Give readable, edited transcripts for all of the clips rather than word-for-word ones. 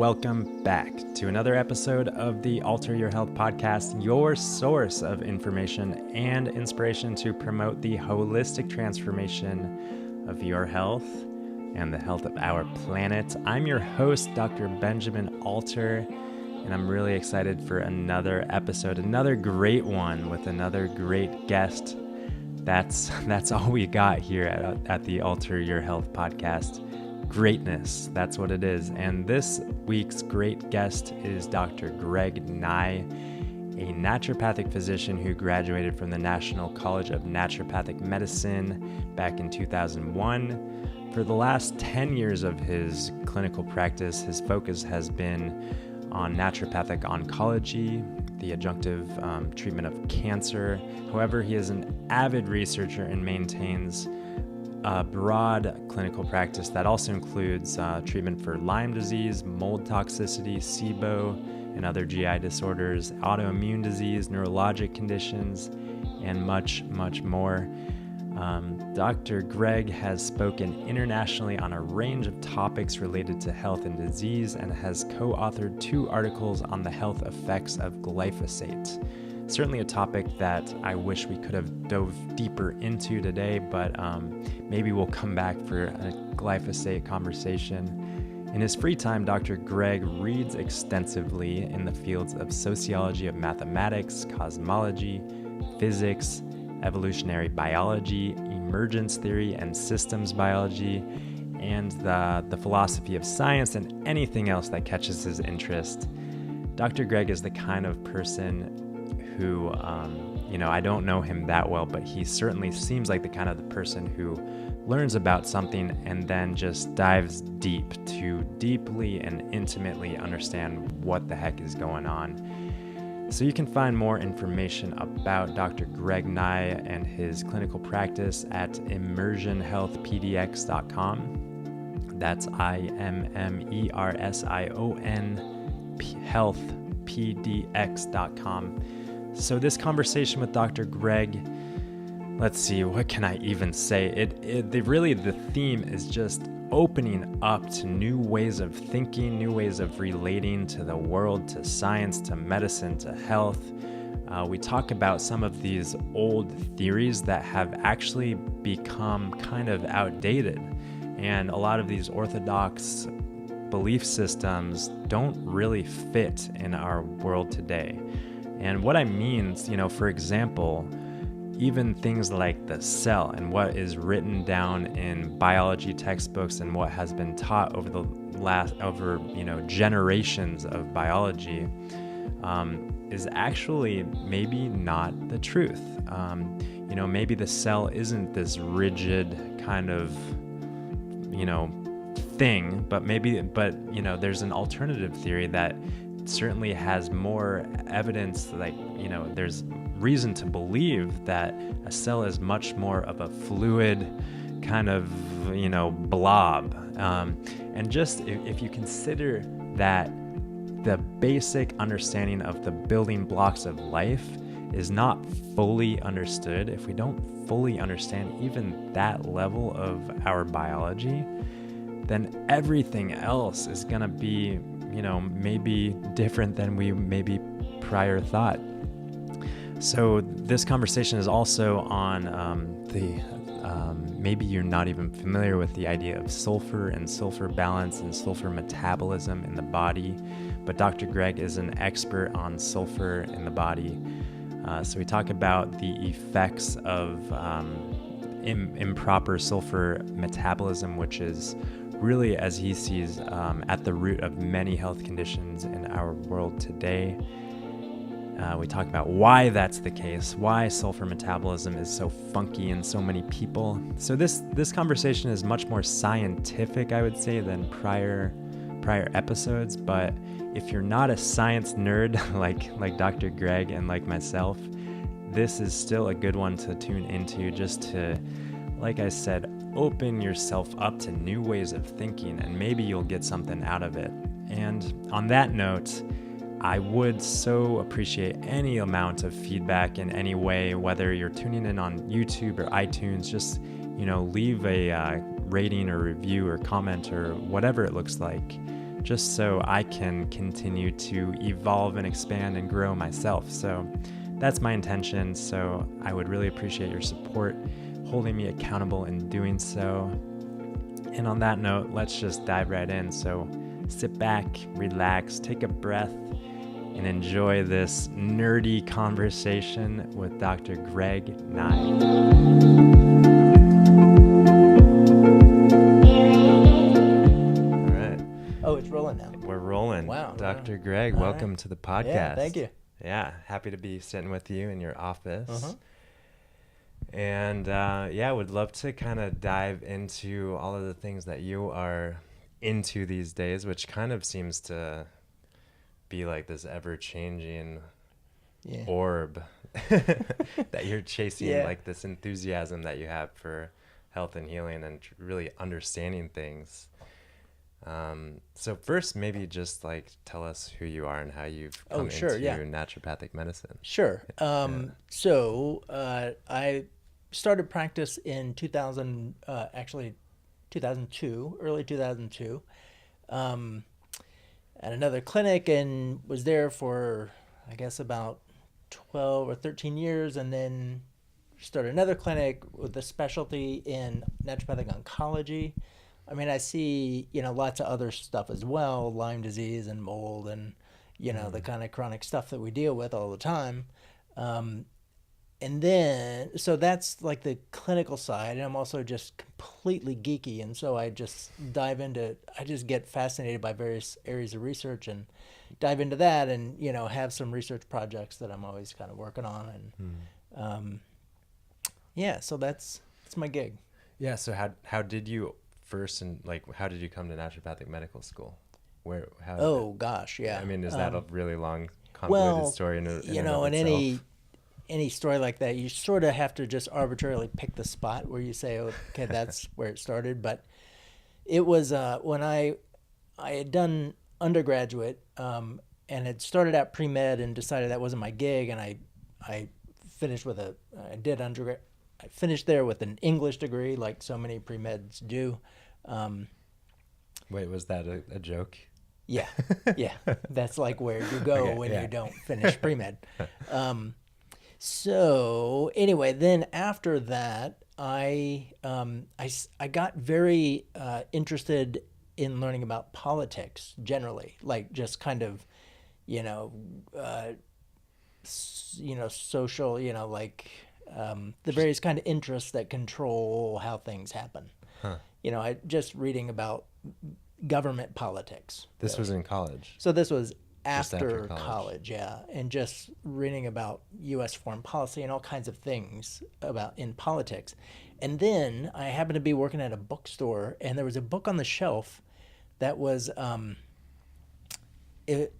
welcome back to another episode of the Alter Your Health podcast, your source of information and inspiration to promote the holistic transformation of your health and the health of our planet. I'm your host, Dr. Benjamin Alter, and I'm really excited for another episode, another great one with another great guest. That's all we got here at the Alter Your Health podcast. Greatness, that's what it is. And this week's great guest is Dr. Greg Nigh, a naturopathic physician who graduated from the National College of Naturopathic Medicine back in 2001. For the last 10 years of his clinical practice, his focus has been on naturopathic oncology, the adjunctive treatment of cancer. However, he is an avid researcher and maintains a broad clinical practice that also includes treatment for Lyme disease, mold toxicity, SIBO, and other GI disorders, autoimmune disease, neurologic conditions, and much, much more. Dr. Greg has spoken internationally on a range of topics related to health and disease and has co-authored 2 articles on the health effects of glyphosate. Certainly a topic that I wish we could have dove deeper into today, but maybe we'll come back for a glyphosate conversation. In his free time, Dr. Greg reads extensively in the fields of sociology of mathematics, cosmology, physics, evolutionary biology, emergence theory, and systems biology, and the philosophy of science and anything else that catches his interest. Dr. Greg is the kind of person who, I don't know him that well, but he certainly seems like the kind of the person who learns about something and then just dives deep to deeply and intimately understand what the heck is going on. So you can find more information about Dr. Greg Nigh and his clinical practice at immersionhealthpdx.com. That's IMMERSION healthpdx.com. So this conversation with Dr. Greg, let's see, what can I even say? The theme is just opening up to new ways of thinking, new ways of relating to the world, to science, to medicine, to health. We talk about some of these old theories that have actually become kind of outdated. And a lot of these orthodox belief systems don't really fit in our world today. And what I mean, for example, even things like the cell and what is written down in biology textbooks and what has been taught over generations of biology is actually maybe not the truth. Maybe the cell isn't this rigid kind of, thing, but there's an alternative theory that certainly has more evidence, there's reason to believe that a cell is much more of a fluid kind of, blob. And just if you consider that the basic understanding of the building blocks of life is not fully understood, if we don't fully understand even that level of our biology, then everything else is going to be maybe different than we maybe prior thought. So this conversation is also on maybe you're not even familiar with the idea of sulfur and sulfur balance and sulfur metabolism in the body, but Dr. Greg is an expert on sulfur in the body. So we talk about the effects of improper sulfur metabolism, which is really, as he sees, at the root of many health conditions in our world today. We talk about why that's the case, why sulfur metabolism is so funky in so many people. So this conversation is much more scientific, I would say, than prior episodes. But if you're not a science nerd like Dr. Greg and like myself, this is still a good one to tune into, just to, like I said, open yourself up to new ways of thinking, and maybe you'll get something out of it. And on that note, I would so appreciate any amount of feedback in any way, whether you're tuning in on YouTube or iTunes. Just, leave a rating or review or comment or whatever it looks like. just so I can continue to evolve and expand and grow myself. So that's my intention. So I would really appreciate your support, holding me accountable in doing so. And on that note, let's just dive right in. So sit back, relax, take a breath, and enjoy this nerdy conversation with Dr. Greg Nigh. Oh, it's rolling now. We're rolling. Wow. Dr. Greg, welcome to the podcast. Yeah, thank you. Yeah, happy to be sitting with you in your office. Uh-huh. And would love to kind of dive into all of the things that you are into these days, which kind of seems to be like this ever-changing orb that you're chasing, like this enthusiasm that you have for health and healing and really understanding things. So first, maybe just like tell us who you are and how you've come into naturopathic medicine. Sure. So I started practice in 2002, early 2002, at another clinic, and was there for, I guess, about 12 or 13 years, and then started another clinic with a specialty in naturopathic oncology. I mean, I see, lots of other stuff as well, Lyme disease and mold and, the kind of chronic stuff that we deal with all the time. And then, so that's like the clinical side. And I'm also just completely geeky. And so I just I just get fascinated by various areas of research and dive into that and, have some research projects that I'm always kind of working on. And so that's my gig. Yeah. So how did you first, and like, how did you come to naturopathic medical school? Gosh, yeah. I mean, is that a really long, convoluted story? In any story like that, you sort of have to just arbitrarily pick the spot where you say, okay, that's where it started. But it was when I had done undergraduate and had started out pre-med and decided that wasn't my gig, and I finished with I finished there with an English degree, like so many pre-meds do. Wait, was that a joke? Yeah. That's like where you go when you don't finish pre-med. So anyway, then after that, I got very interested in learning about politics generally, like just kind of, social, the various kind of interests that control how things happen. Huh. I just reading about government politics. This was in college. So this was after college, and just reading about U.S. foreign policy and all kinds of things in politics. And then I happened to be working at a bookstore, and there was a book on the shelf that was it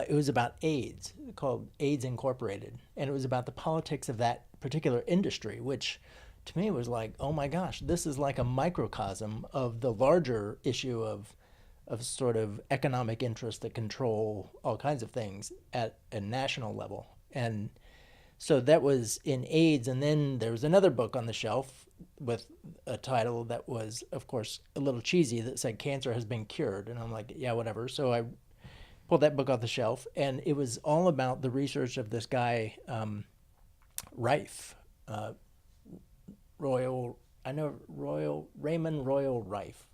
was about AIDS, called AIDS Incorporated, and it was about the politics of that particular industry, which to me was like, oh my gosh, this is like a microcosm of the larger issue of sort of economic interests that control all kinds of things at a national level. And so that was in AIDS. And then there was another book on the shelf with a title that was, of course, a little cheesy, that said cancer has been cured. And I'm like, yeah, whatever. So I pulled that book off the shelf, and it was all about the research of this guy, Rife, Raymond Royal Rife,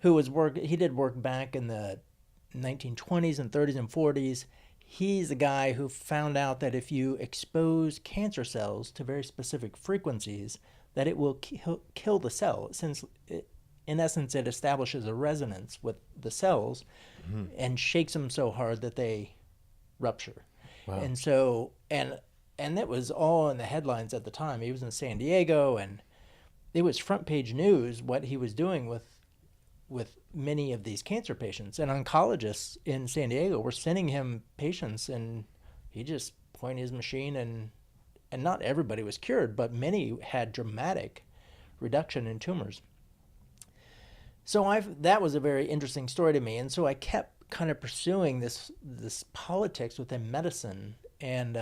who he did work back in the 1920s and 30s and 40s. He's the guy who found out that if you expose cancer cells to very specific frequencies, that it will kill the cell, since in essence it establishes a resonance with the cells and shakes them so hard that they rupture. Wow. And so, and that was all in the headlines at the time. He was in San Diego, and it was front page news what he was doing with many of these cancer patients. And oncologists in San Diego were sending him patients, and he just pointed his machine, and not everybody was cured, but many had dramatic reduction in tumors. So that was a very interesting story to me, and so I kept kind of pursuing this politics within medicine, and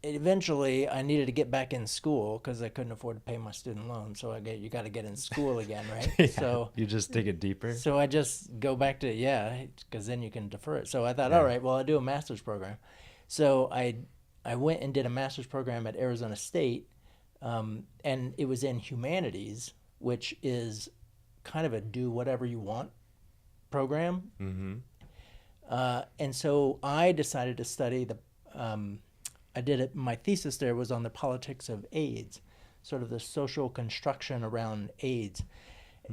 eventually I needed to get back in school because I couldn't afford to pay my student loan. So you got to get in school again, right? Yeah, So you just dig it deeper. so I just go back to, because then you can defer it. So I thought, Yeah. all right, well, I'll do a master's program. So I went and did a master's program at Arizona State, and it was in humanities, which is kind of a do whatever you want program. Mm-hmm. And so I decided to study I did it. My thesis there was on the politics of AIDS, sort of the social construction around AIDS.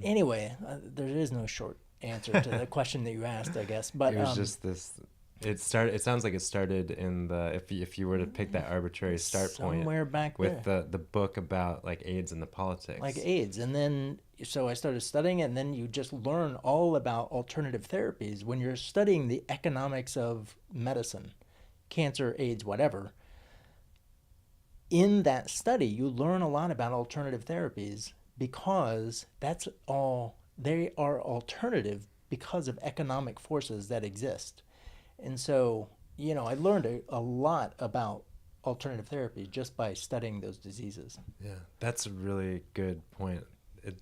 Anyway, there is no short answer to the question that you asked, I guess. But It was just this. It started. It sounds like it started in the. If you were to pick that arbitrary start point, somewhere back with there, the book about like AIDS and the politics, like AIDS, and then so I started studying it, and then you just learn all about alternative therapies when you're studying the economics of medicine, cancer, AIDS, whatever. In that study, you learn a lot about alternative therapies because they are alternative because of economic forces that exist. And so, I learned a lot about alternative therapy just by studying those diseases. Yeah, that's a really good point.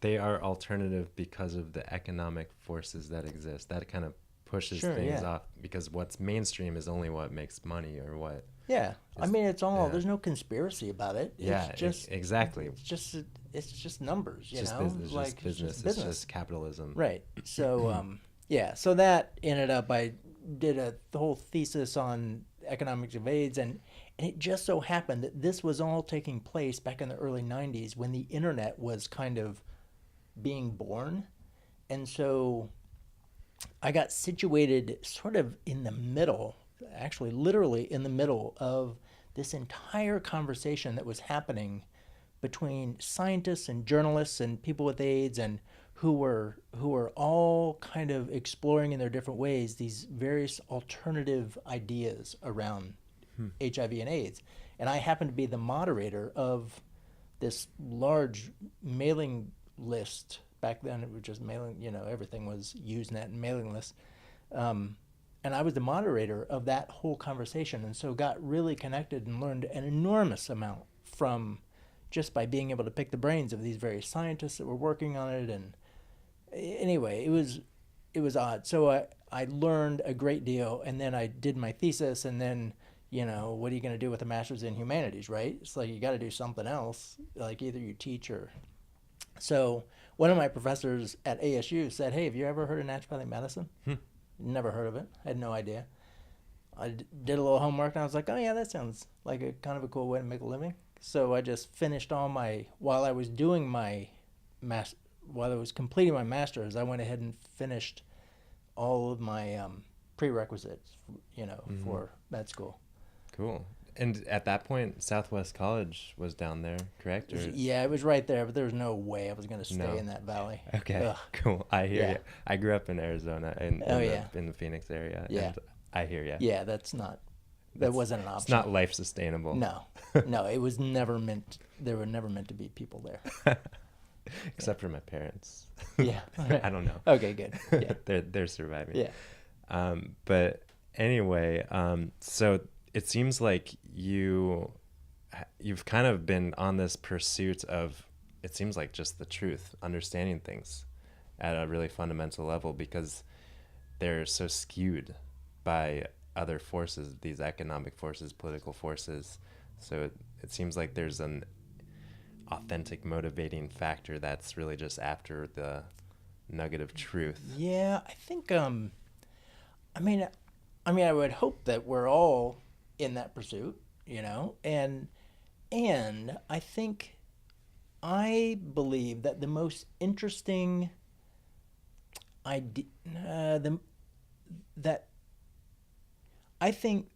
They are alternative because of the economic forces that exist. That kind of pushes things off, because what's mainstream is only what makes money or what. Yeah, I mean, there's no conspiracy about it. It's just exactly. It's just numbers, It's just business. It's just capitalism. Right. So so that ended up, I did the whole thesis on economics of AIDS, and it just so happened that this was all taking place back in the early 90s when the internet was kind of being born. And so I got situated sort of in the middle, actually literally in the middle of this entire conversation that was happening between scientists and journalists and people with AIDS, and who were all kind of exploring in their different ways these various alternative ideas around HIV and AIDS. And I happened to be the moderator of this large mailing list. Back then it was just mailing, everything was Usenet and mailing lists. And I was the moderator of that whole conversation, and so got really connected and learned an enormous amount from just by being able to pick the brains of these various scientists that were working on it. And anyway, it was odd. So I learned a great deal, and then I did my thesis, and then, what are you going to do with a master's in humanities, right? It's like you got to do something else, like either you teach or... So one of my professors at ASU said, hey, have you ever heard of naturopathic medicine? Never heard of it. Had no idea. I did a little homework, and I was like, oh yeah, that sounds like a kind of a cool way to make a living. So I just finished while I was completing my master's, I went ahead and finished all of my prerequisites, for med school. Cool. And at that point, Southwest College was down there, correct? Yeah, it was right there, but there was no way I was going to stay in that valley. Okay, Ugh. Cool. I hear you. I grew up in Arizona, in the Phoenix area, and I hear you. Yeah, that wasn't an option. It's not life sustainable. No, it was never meant. There were never meant to be people there. Except for my parents. Yeah. I don't know. Okay, good. Yeah. They're surviving. Yeah. But anyway, so it seems like you've kind of been on this pursuit of, it seems like, just the truth, understanding things at a really fundamental level, because they're so skewed by other forces, these economic forces, political forces. So it seems like there's an authentic motivating factor that's really just after the nugget of truth. Yeah, I think I mean I would hope that we're all in that pursuit, and I believe that the most interesting idea that I think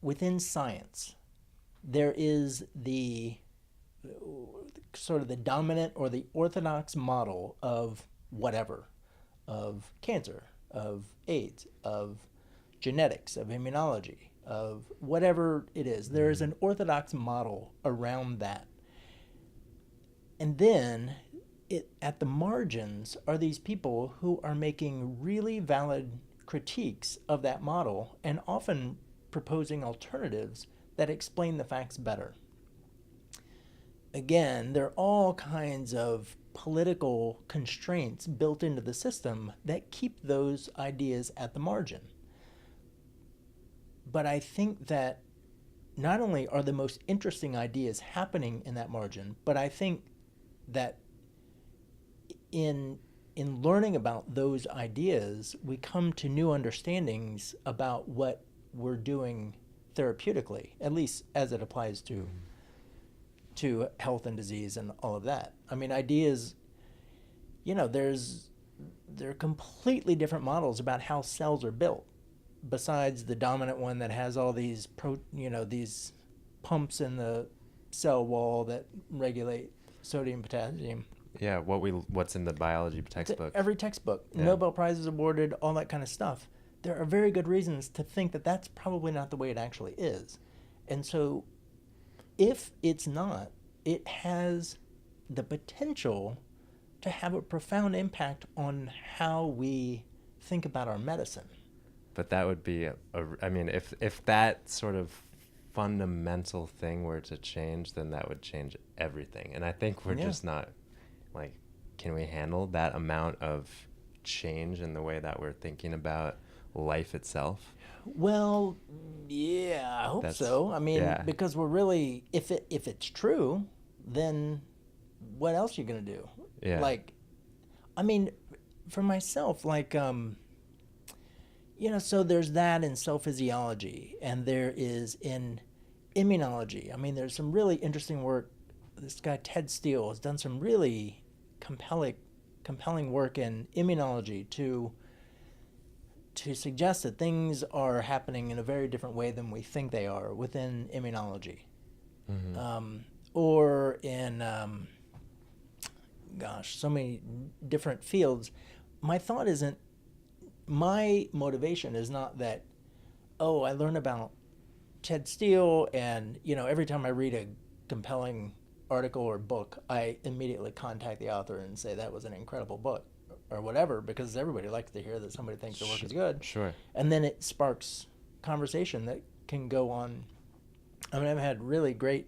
within science there is the sort of the dominant or the orthodox model of whatever, of cancer, of AIDS, of genetics, of immunology, of whatever it is. There is an orthodox model around that. And then at the margins are these people who are making really valid critiques of that model and often proposing alternatives that explain the facts better. Again, there are all kinds of political constraints built into the system that keep those ideas at the margin. But I think that not only are the most interesting ideas happening in that margin, but I think that in learning about those ideas, we come to new understandings about what we're doing therapeutically, at least as it applies to health and disease and all of that. I mean, ideas, there are completely different models about how cells are built, besides the dominant one that has all these these pumps in the cell wall that regulate sodium, potassium. Yeah, what's in the biology textbook. Every textbook, Yeah. Nobel Prizes awarded, all that kind of stuff. There are very good reasons to think that that's probably not the way it actually is. And so if it's not, it has the potential to have a profound impact on how we think about our medicine. But that would be I mean, if that sort of fundamental thing were to change, then that would change everything. And I think we're just not, like, can we handle that amount of change in the way that we're thinking about life itself? Well, yeah, I hope so. I mean, because we're really, if it's true, then what else are you going to do? Yeah. Like, I mean, for myself, like, so there's that in cell physiology, and there is in immunology. I mean, there's some really interesting work. This guy, Ted Steele, has done some really compelling work in immunology to suggest that things are happening in a very different way than we think they are within immunology. Mm-hmm. Or in, so many different fields. My motivation is not that, I learn about Ted Steele and, every time I read a compelling article or book, I immediately contact the author and say that was an incredible book or whatever, because everybody likes to hear that somebody thinks the work is good. Sure. And then it sparks conversation that can go on. I mean, I've had really great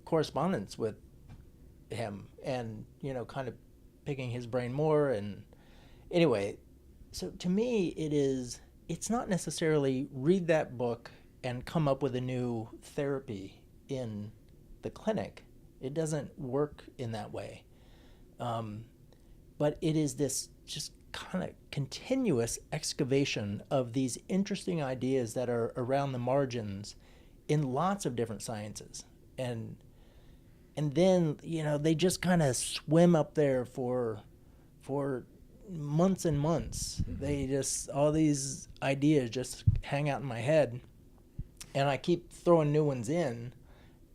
correspondence with him and, kind of picking his brain more. And anyway, so to me, it's not necessarily read that book and come up with a new therapy in the clinic. It doesn't work in that way. But it is this just kind of continuous excavation of these interesting ideas that are around the margins in lots of different sciences. And then, they just kind of swim up there for months and months. They just, all these ideas just hang out in my head, and I keep throwing new ones in,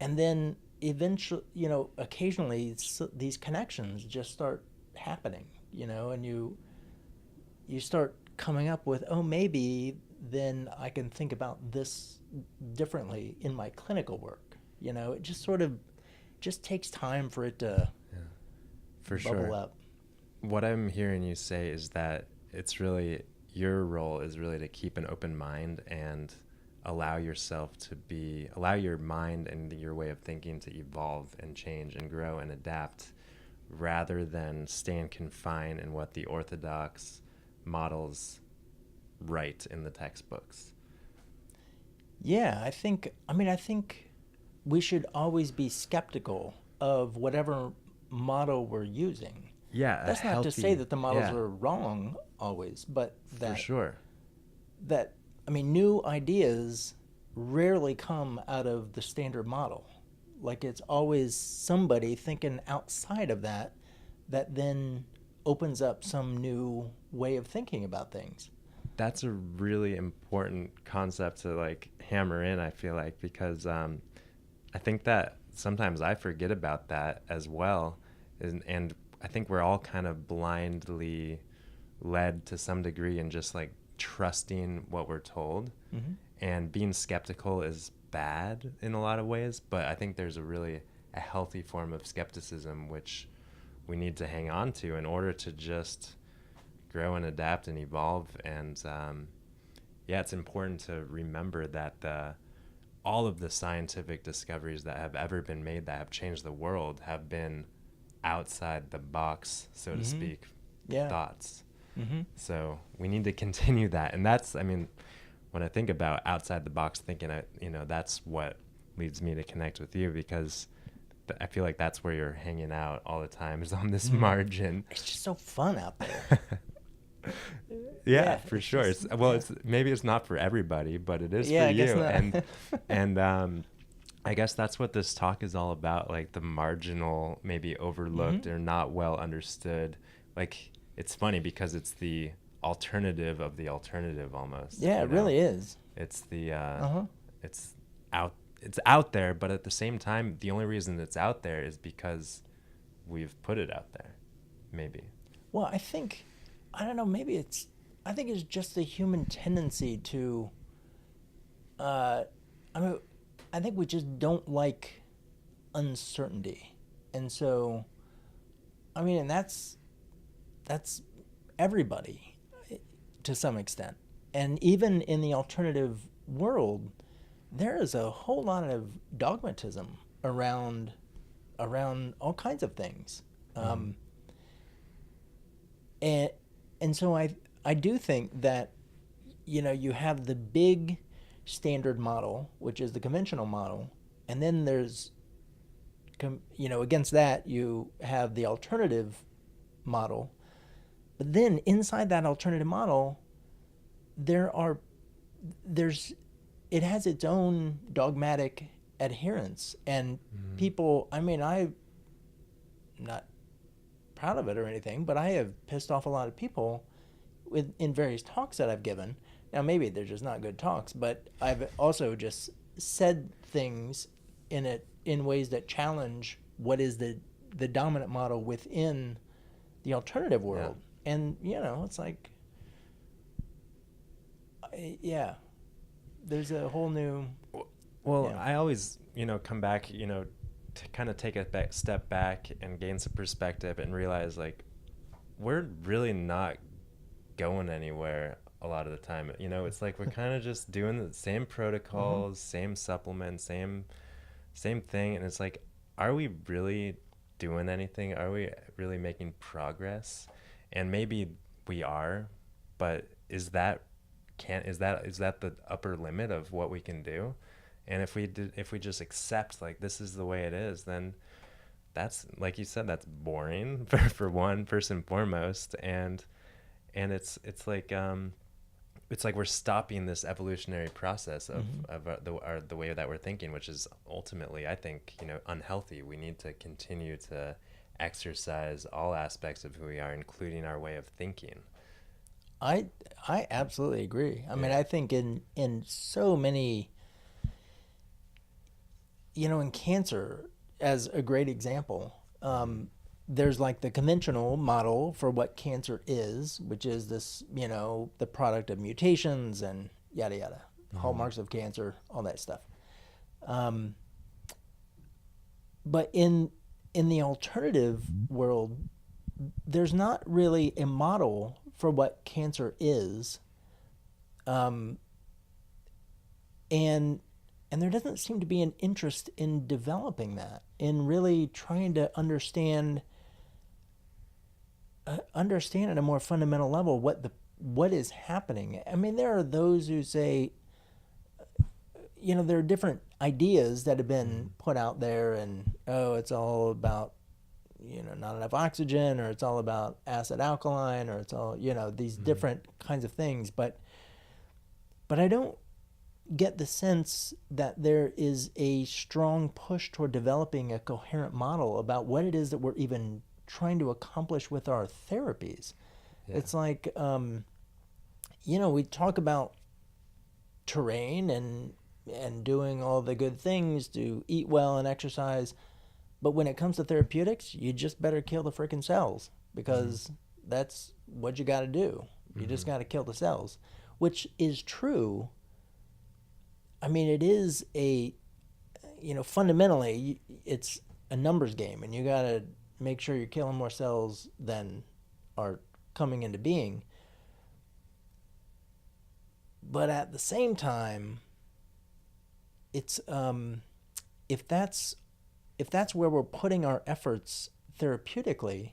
and then eventually, occasionally these connections just start happening, and you start coming up with, maybe then I can think about this differently in my clinical work. It just sort of just takes time for it to bubble up. What I'm hearing you say is that it's really, your role is really to keep an open mind and allow your mind and your way of thinking to evolve and change and grow and adapt, rather than staying confined in what the orthodox models write in the textbooks. Yeah, I think we should always be skeptical of whatever model we're using. Yeah, that's not to say that the models are wrong always, but that, for sure, that, new ideas rarely come out of the standard model. Like, it's always somebody thinking outside of that then opens up some new way of thinking about things. That's a really important concept to hammer in, I feel like, because I think that sometimes I forget about that as well, and I think we're all kind of blindly led to some degree in just trusting what we're told. Mm-hmm. And being skeptical is bad in a lot of ways, but I think there's a healthy form of skepticism which we need to hang on to in order to just grow and adapt and evolve. And it's important to remember that all of the scientific discoveries that have ever been made that have changed the world have been outside the box, so to speak, thoughts. So we need to continue that. And that's, I mean, when I think about outside the box thinking, that's what leads me to connect with you, because I feel like that's where you're hanging out all the time, is on this margin. It's just so fun out there. Yeah, for sure. It's maybe it's not for everybody, but it is for I you. guess not. And I guess that's what this talk is all about, like the marginal, maybe overlooked or not well understood. Like, it's funny because it's the alternative of the alternative almost. Yeah, it really is. It's the it's out there, but at the same time, the only reason it's out there is because we've put it out there. Maybe. Well, I don't know, I think it's just the human tendency to, I think we just don't like uncertainty. And so, and that's everybody to some extent. And even in the alternative world, there is a whole lot of dogmatism around all kinds of things. And so I do think that, you have the big standard model, which is the conventional model, and then there's, against that you have the alternative model. But then inside that alternative model, it has its own dogmatic adherence, and people, I'm not proud of it or anything, but I have pissed off a lot of people in various talks that I've given. Now, maybe they're just not good talks, but I've also just said things in ways that challenge what is the dominant model within the alternative world. Yeah. And, it's like, there's a whole new... Well, I always, come back, to kind of take a step back and gain some perspective and realize, like, we're really not going anywhere a lot of the time. It's like we're kind of just doing the same protocols, same supplements, same thing. And it's like, are we really doing anything? Are we really making progress? And maybe we are, but is that the upper limit of what we can do? And if we just accept, like, this is the way it is, then that's, like you said, that's boring for one, first and foremost. And it's like we're stopping this evolutionary process of the way that we're thinking, which is ultimately, I think, unhealthy. We need to continue to exercise all aspects of who we are, including our way of thinking. I absolutely agree. I think in so many, in cancer, as a great example, there's like the conventional model for what cancer is, which is this, the product of mutations and yada yada, hallmarks of cancer, all that stuff. But in the alternative world, there's not really a model for what cancer is, and there doesn't seem to be an interest in developing that, in really trying to understand at a more fundamental level what is happening. There are those who say, there are different ideas that have been put out there, and it's all about not enough oxygen, or it's all about acid alkaline, or it's all these different kinds of things, but I don't get the sense that there is a strong push toward developing a coherent model about what it is that we're even trying to accomplish with our therapies. It's like we talk about terrain and doing all the good things to eat well and exercise, but when it comes to therapeutics, you just better kill the freaking cells, because that's what you got to do. You just got to kill the cells, which is true. It is fundamentally, it's a numbers game, and you got to make sure you're killing more cells than are coming into being. But at the same time, it's if that's where we're putting our efforts therapeutically,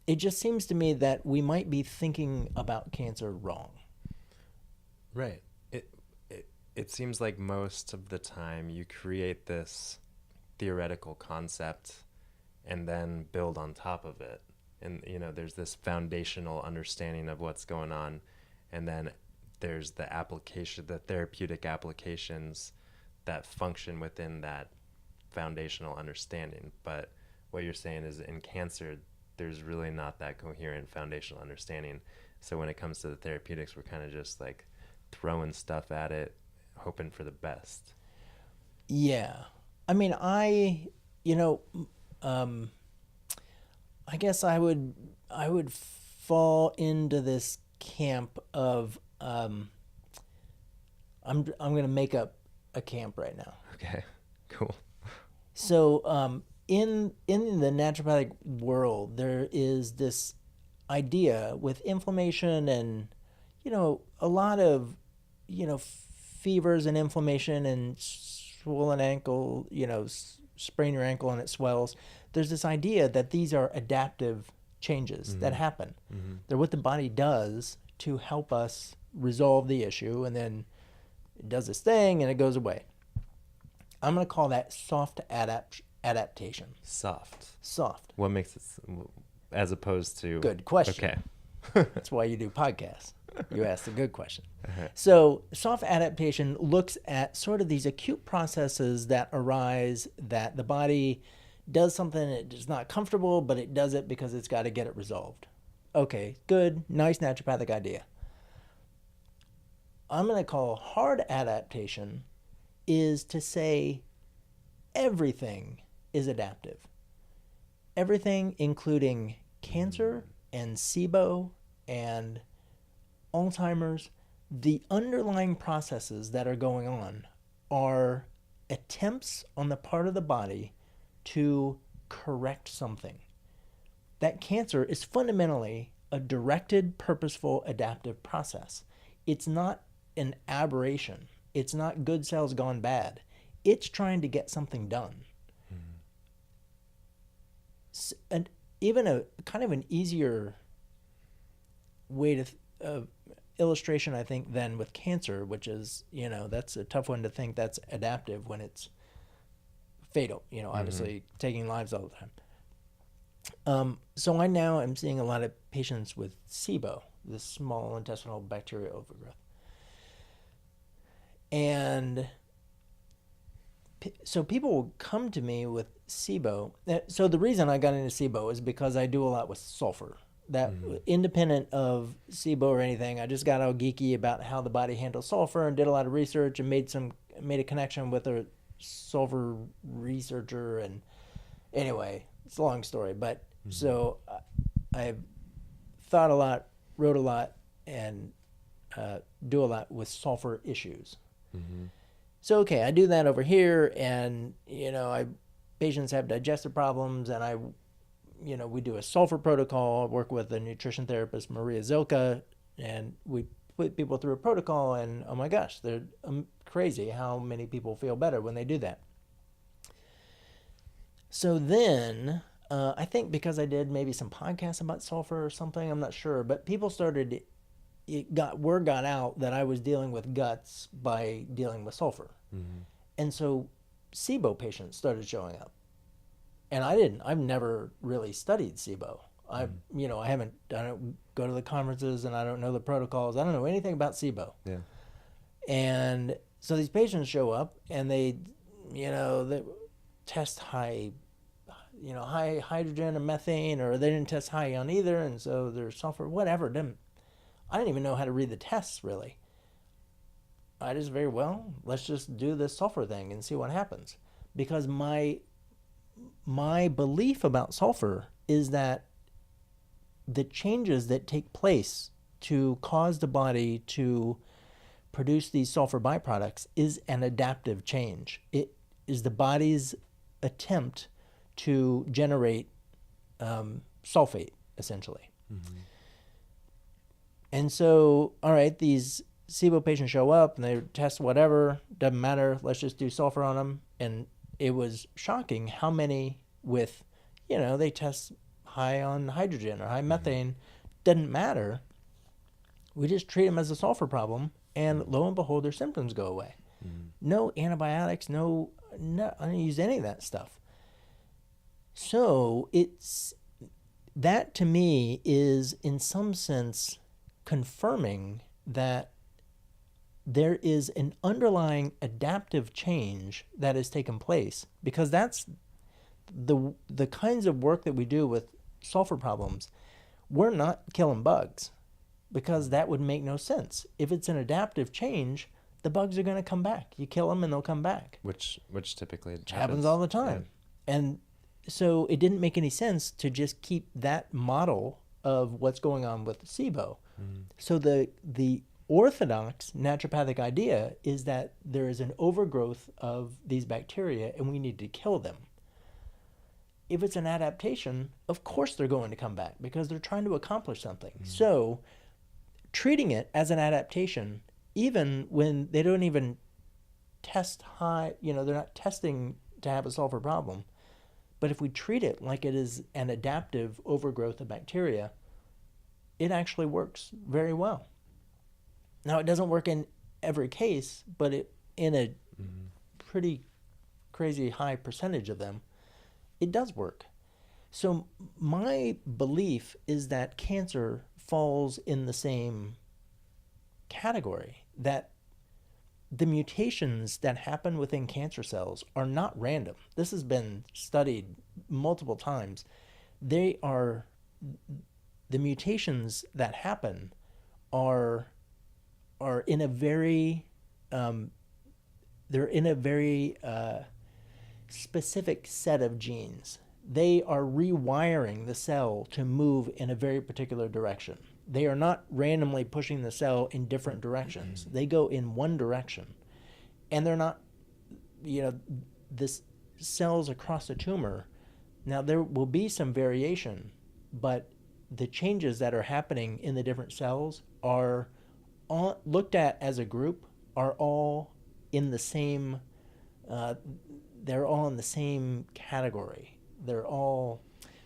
it just seems to me that we might be thinking about cancer wrong. Right. It seems like most of the time you create this theoretical concept and then build on top of it. And, there's this foundational understanding of what's going on. And then there's the application, the therapeutic applications that function within that foundational understanding. But what you're saying is in cancer, there's really not that coherent foundational understanding. So when it comes to the therapeutics, we're kind of just like throwing stuff at it, hoping for the best. Yeah. I mean, I guess I would fall into this camp of I'm going to make up a camp right now. Okay, cool. So in the naturopathic world, there is this idea with inflammation and a lot of fevers and inflammation and swollen ankle, sprain your ankle and it swells. There's this idea that these are adaptive changes that happen. Mm-hmm. They're what the body does to help us resolve the issue, and then it does this thing and it goes away. I'm going to call that soft adaptation. Soft. What makes it, as opposed to... Good question. Okay. That's why you do podcasts. You asked a good question. Uh-huh. So soft adaptation looks at sort of these acute processes that arise, that the body does something it's not comfortable, but it does it because it's got to get it resolved. Okay, good, nice naturopathic idea. I'm going to call hard adaptation is to say everything is adaptive. Everything, including cancer and SIBO and Alzheimer's, the underlying processes that are going on are attempts on the part of the body to correct something. That cancer is fundamentally a directed, purposeful, adaptive process. It's not an aberration. It's not good cells gone bad. It's trying to get something done. Mm-hmm. And even a kind of an easier way to illustration, I think, than with cancer, which is, that's a tough one to think that's adaptive when it's fatal, obviously taking lives all the time. So I now am seeing a lot of patients with SIBO, this small intestinal bacterial overgrowth. And so people will come to me with SIBO. So the reason I got into SIBO is because I do a lot with sulfur. That independent of SIBO or anything, I just got all geeky about how the body handles sulfur and did a lot of research and made a connection with a sulfur researcher. And anyway, it's a long story, but so I've thought a lot, wrote a lot, and do a lot with sulfur issues. Mm-hmm. So okay, I do that over here, and patients have digestive problems, and we do a sulfur protocol. I work with a nutrition therapist, Maria Zilka, and we put people through a protocol, and oh my gosh, they're crazy how many people feel better when they do that. So then, I think because I did maybe some podcasts about sulfur or something, I'm not sure, but people started, word got out that I was dealing with guts by dealing with sulfur. Mm-hmm. And so SIBO patients started showing up. And I've never really studied SIBO. I don't go to the conferences, and I don't know the protocols. I don't know anything about SIBO. Yeah. And so these patients show up, and they test high hydrogen and methane, or they didn't test high on either, and so there's sulfur, whatever. I didn't even know how to read the tests, really. I just let's just do this sulfur thing and see what happens. Because my belief about sulfur is that the changes that take place to cause the body to produce these sulfur byproducts is an adaptive change. It is the body's attempt to generate sulfate, essentially. Mm-hmm. And so, all right, these SIBO patients show up and they test whatever, doesn't matter, let's just do sulfur on them. And it was shocking how many with, they test high on hydrogen or high methane, doesn't matter. We just treat them as a sulfur problem, and lo and behold, their symptoms go away. No antibiotics, no, I don't use any of that stuff. So that to me is in some sense confirming that there is an underlying adaptive change that has taken place, because that's the kinds of work that we do with sulfur problems. We're not killing bugs, because that would make no sense. If it's an adaptive change, the bugs are going to come back. You kill them and they'll come back. Which typically happens all the time. Yeah. And so it didn't make any sense to just keep that model of what's going on with SIBO. So the orthodox naturopathic idea is that there is an overgrowth of these bacteria and we need to kill them. If it's an adaptation, of course they're going to come back because they're trying to accomplish something. So treating it as an adaptation, even when they don't even test high, they're not testing to have a sulfur problem, but if we treat it like it is an adaptive overgrowth of bacteria, it actually works very well. Now, it doesn't work in every case, but in a pretty crazy high percentage of them, it does work. So my belief is that cancer falls in the same category, that the mutations that happen within cancer cells are not random. This has been studied multiple times. The mutations that happen are in a very they're in a very specific set of genes. They are rewiring the cell to move in a very particular direction. They are not randomly pushing the cell in different directions. They go in one direction. And they're not, this cells across the tumor. Now, there will be some variation, but the changes that are happening in the different cells are looked at as a group, are all in the same, they're all in the same category.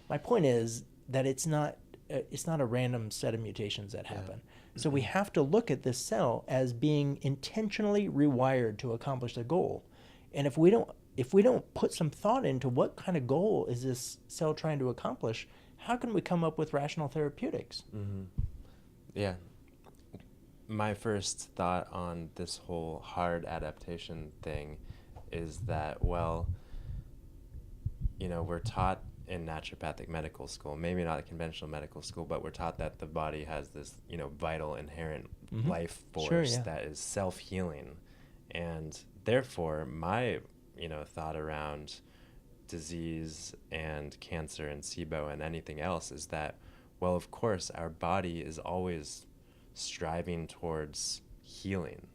My point is that it's not a random set of mutations that happen. So we have to look at this cell as being intentionally rewired to accomplish the goal. And if we don't put some thought into what kind of goal is this cell trying to accomplish, how can we come up with rational therapeutics? Yeah. My first thought on this whole hard adaptation thing is that, well, we're taught in naturopathic medical school, maybe not a conventional medical school, but we're taught that the body has this, vital inherent life force that is self-healing. And therefore, my, thought around disease and cancer and SIBO and anything else is that, well, of course, our body is always striving towards healing.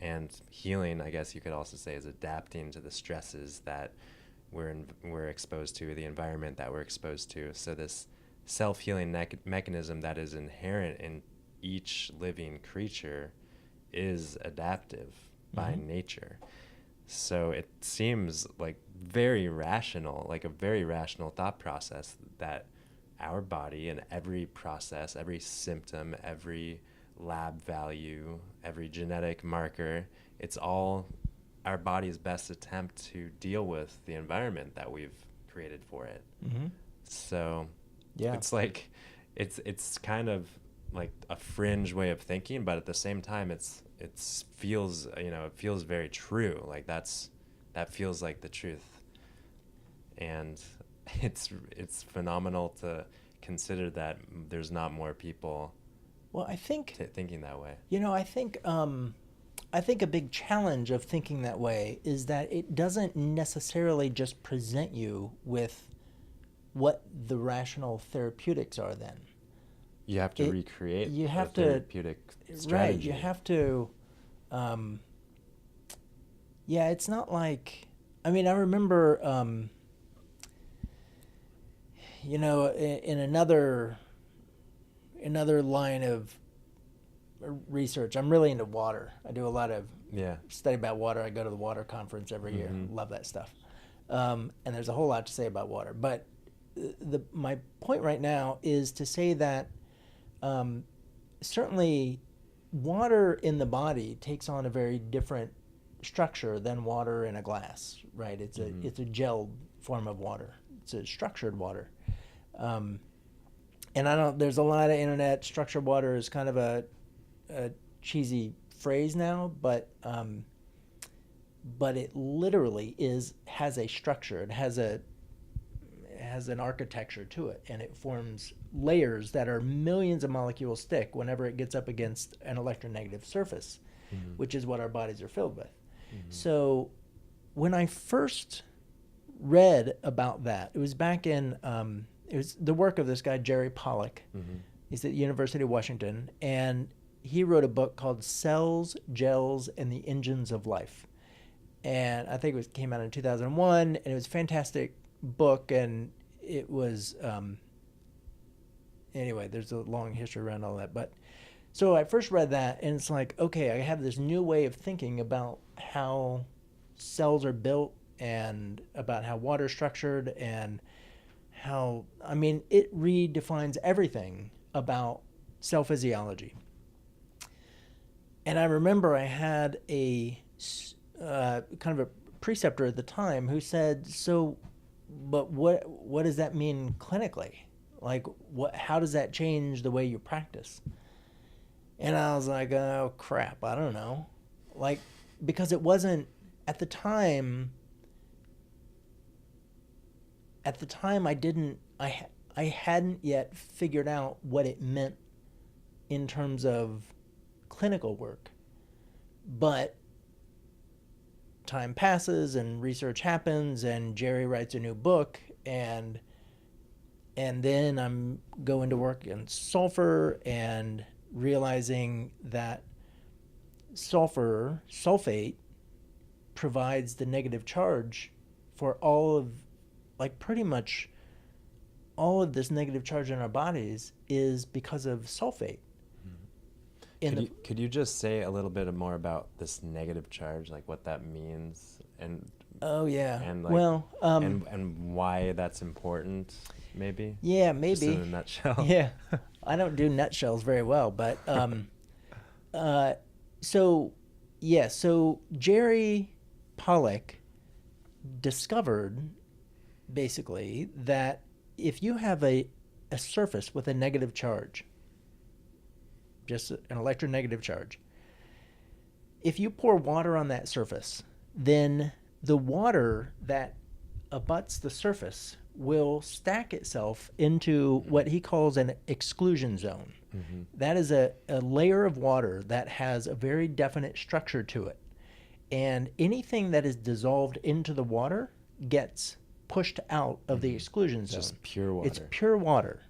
And healing, I guess you could also say, is adapting to the stresses that we're exposed to, the environment that we're exposed to. So this self-healing mechanism that is inherent in each living creature is adaptive by nature. So it seems like a very rational thought process that our body and every process, every symptom, every lab value, every genetic marker, it's all our body's best attempt to deal with the environment that we've created for it. So it's like it's kind of like a fringe way of thinking, but at the same time it feels very true. Like that feels like the truth. And it's phenomenal to consider that there's not more people thinking that way. I think a big challenge of thinking that way is that it doesn't necessarily just present you with what the rational therapeutics are then. You have to recreate the therapeutic strategy. Right, you have to, it's not like, I remember, in another line of research. I'm really into water. I do a lot of Yeah. study about water. I go to the water conference every year. Love that stuff. And there's a whole lot to say about water. But my point right now is to say that certainly water in the body takes on a very different structure than water in a glass, right? It's a gelled form of water. It's a structured water. And there's a lot of internet, structured water is kind of a cheesy phrase now, but it literally has a structure. It has an architecture to it, and it forms layers that are millions of molecules thick whenever it gets up against an electronegative surface, which is what our bodies are filled with. So when I first read about that, it was back in it was the work of this guy Jerry Pollack. He's at the University of Washington, and he wrote a book called Cells, Gels, and the Engines of Life. And I think it came out in 2001, and it was a fantastic book, and it was anyway, there's a long history around all that. But so I first read that, and it's like, okay, I have this new way of thinking about how cells are built and about how water is structured, and how, I mean, it redefines everything about cell physiology. And I remember I had a kind of a preceptor at the time who said, so, but what does that mean clinically? Like, how does that change the way you practice? And I was like, oh crap, I don't know. Like, because it wasn't, at the time I hadn't yet figured out what it meant in terms of clinical work. But time passes and research happens, and Jerry writes a new book, and then I'm going to work in sulfur and realizing that sulfate, provides the negative charge for all of, like, pretty much all of this negative charge in our bodies is because of sulfate. Could you just say a little bit more about this negative charge, like what that means, and and why that's important, maybe? Yeah, maybe. Just in a nutshell. Yeah, I don't do nutshells very well, but so Jerry Pollack discovered basically that if you have a surface with a negative charge, just an electronegative charge, if you pour water on that surface, then the water that abuts the surface will stack itself into what he calls an exclusion zone. That is a layer of water that has a very definite structure to it. And anything that is dissolved into the water gets pushed out of the exclusion zone. Just pure water. It's pure water.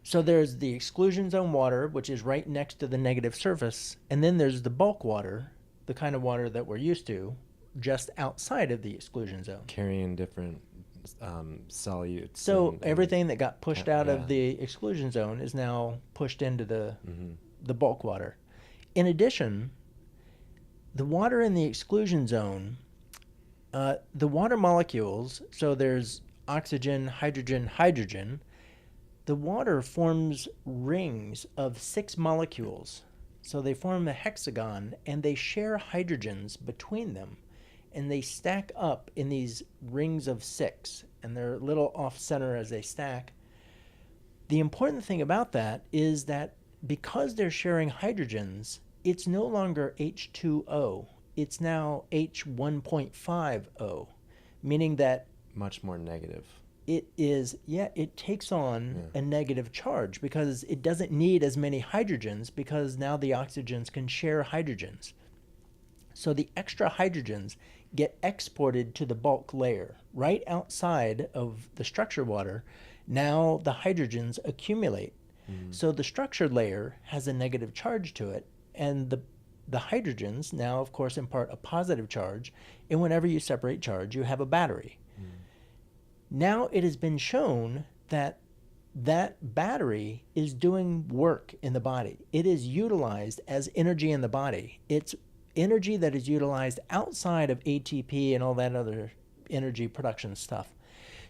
So there's the exclusion zone water, which is right next to the negative surface, and then there's the bulk water, the kind of water that we're used to, just outside of the exclusion zone. Carrying different solutes. So everything that got pushed out of the exclusion zone is now pushed into the bulk water. In addition, the water in the exclusion zone, the water molecules, so there's oxygen, hydrogen, the water forms rings of 6 molecules. So they form a hexagon, and they share hydrogens between them, and they stack up in these rings of 6, and they're a little off-center as they stack. The important thing about that is that because they're sharing hydrogens, it's no longer H2O. It's now H1.5O, meaning that much more negative. It takes on a negative charge because it doesn't need as many hydrogens, because now the oxygens can share hydrogens. So the extra hydrogens get exported to the bulk layer right outside of the structured water. Now the hydrogens accumulate. So the structured layer has a negative charge to it, and the hydrogens now, of course, impart a positive charge, and whenever you separate charge, you have a battery. Now it has been shown that that battery is doing work in the body. It is utilized as energy in the body. It's energy that is utilized outside of ATP and all that other energy production stuff.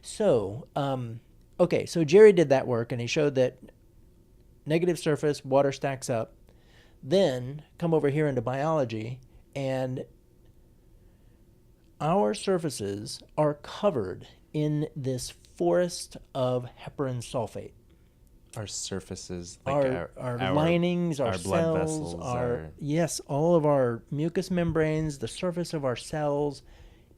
So, so Jerry did that work, and he showed that negative surface, water stacks up. Then come over here into biology, and our surfaces are covered in this forest of heparan sulfate. Our surfaces, like our linings, our blood cells, vessels, yes, all of our mucous membranes, the surface of our cells,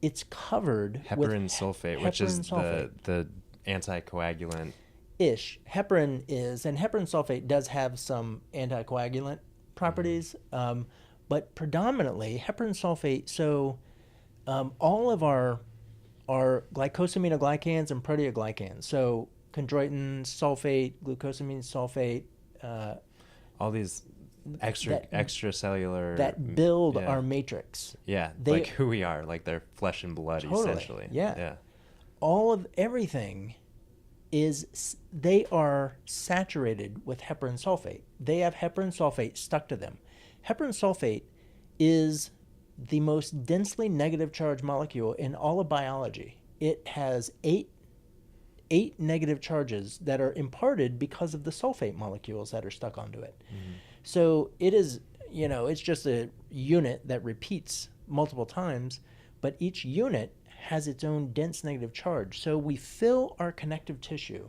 it's covered with heparan sulfate, which is the anticoagulant. Heparin is, and heparan sulfate does have some anticoagulant properties, but predominantly heparan sulfate. So all of our glycosaminoglycans and proteoglycans, so chondroitin, sulfate, glucosamine sulfate, all these extracellular that build our matrix. Yeah, like who we are, like their flesh and blood, essentially. Yeah. All of everything they are saturated with heparan sulfate. They have heparan sulfate stuck to them. Heparan sulfate is the most densely negative charged molecule in all of biology. It has eight negative charges that are imparted because of the sulfate molecules that are stuck onto it. Mm-hmm. So it is, it's just a unit that repeats multiple times, but each unit has its own dense negative charge. So we fill our connective tissue,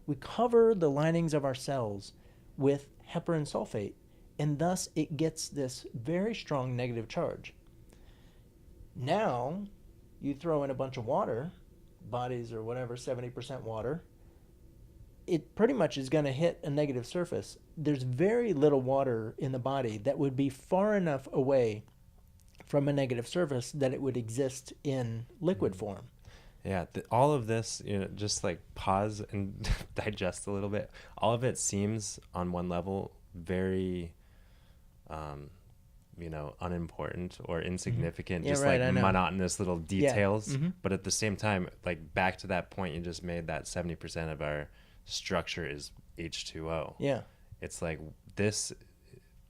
we cover the linings of our cells with heparan sulfate, and thus it gets this very strong negative charge. Now, you throw in a bunch of water, bodies or whatever, 70% water, it pretty much is going to hit a negative surface. There's very little water in the body that would be far enough away from a negative surface that it would exist in liquid form. Yeah, all of this, just like pause and digest a little bit. All of it seems on one level very, unimportant or insignificant, just like monotonous little details. Yeah. Mm-hmm. But at the same time, like back to that point you just made, that 70% of our structure is H2O. Yeah. It's like this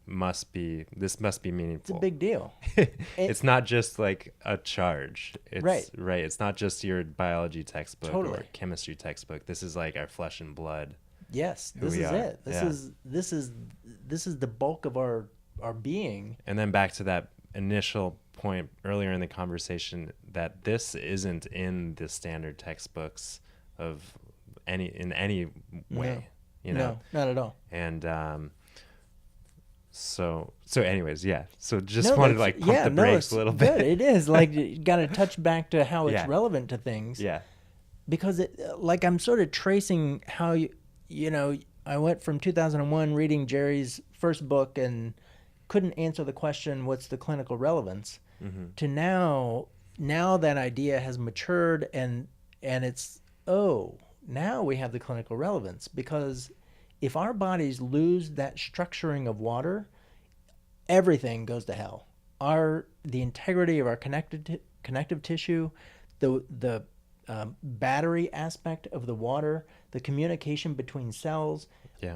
must be meaningful. It's a big deal. It's not just like a charge. It's, right. It's not just your biology textbook totally. Or chemistry textbook. This is like our flesh and blood. Yes, this is it. This is the bulk of our being. And then back to that initial point earlier in the conversation, that this isn't in the standard textbooks in any way. No, not at all. And So anyways, yeah. So just wanted to like pump the brakes a little bit. Good. It is like you got to touch back to how it's relevant to things. Yeah. Because I'm sort of tracing how I went from 2001 reading Jerry's first book and couldn't answer the question, what's the clinical relevance, to now that idea has matured and it's, now we have the clinical relevance. Because if our bodies lose that structuring of water, everything goes to hell. The integrity of our connective tissue, the battery aspect of the water, the communication between cells,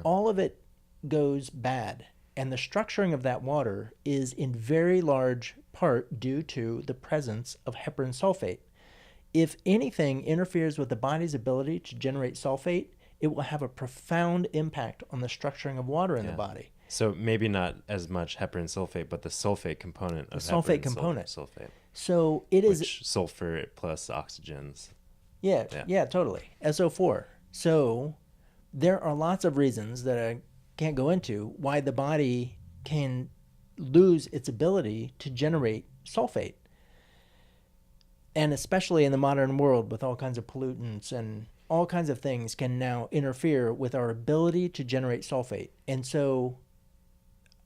all of it goes bad. And the structuring of that water is in very large part due to the presence of heparan sulfate. If anything interferes with the body's ability to generate sulfate, it will have a profound impact on the structuring of water in the body. So maybe not as much heparan sulfate, but the sulfate component of sulfate component. Sulfate. So it is sulfur plus oxygens. Yeah, totally. SO4. So there are lots of reasons that I can't go into why the body can lose its ability to generate sulfate. And especially in the modern world with all kinds of pollutants and all kinds of things can now interfere with our ability to generate sulfate. And so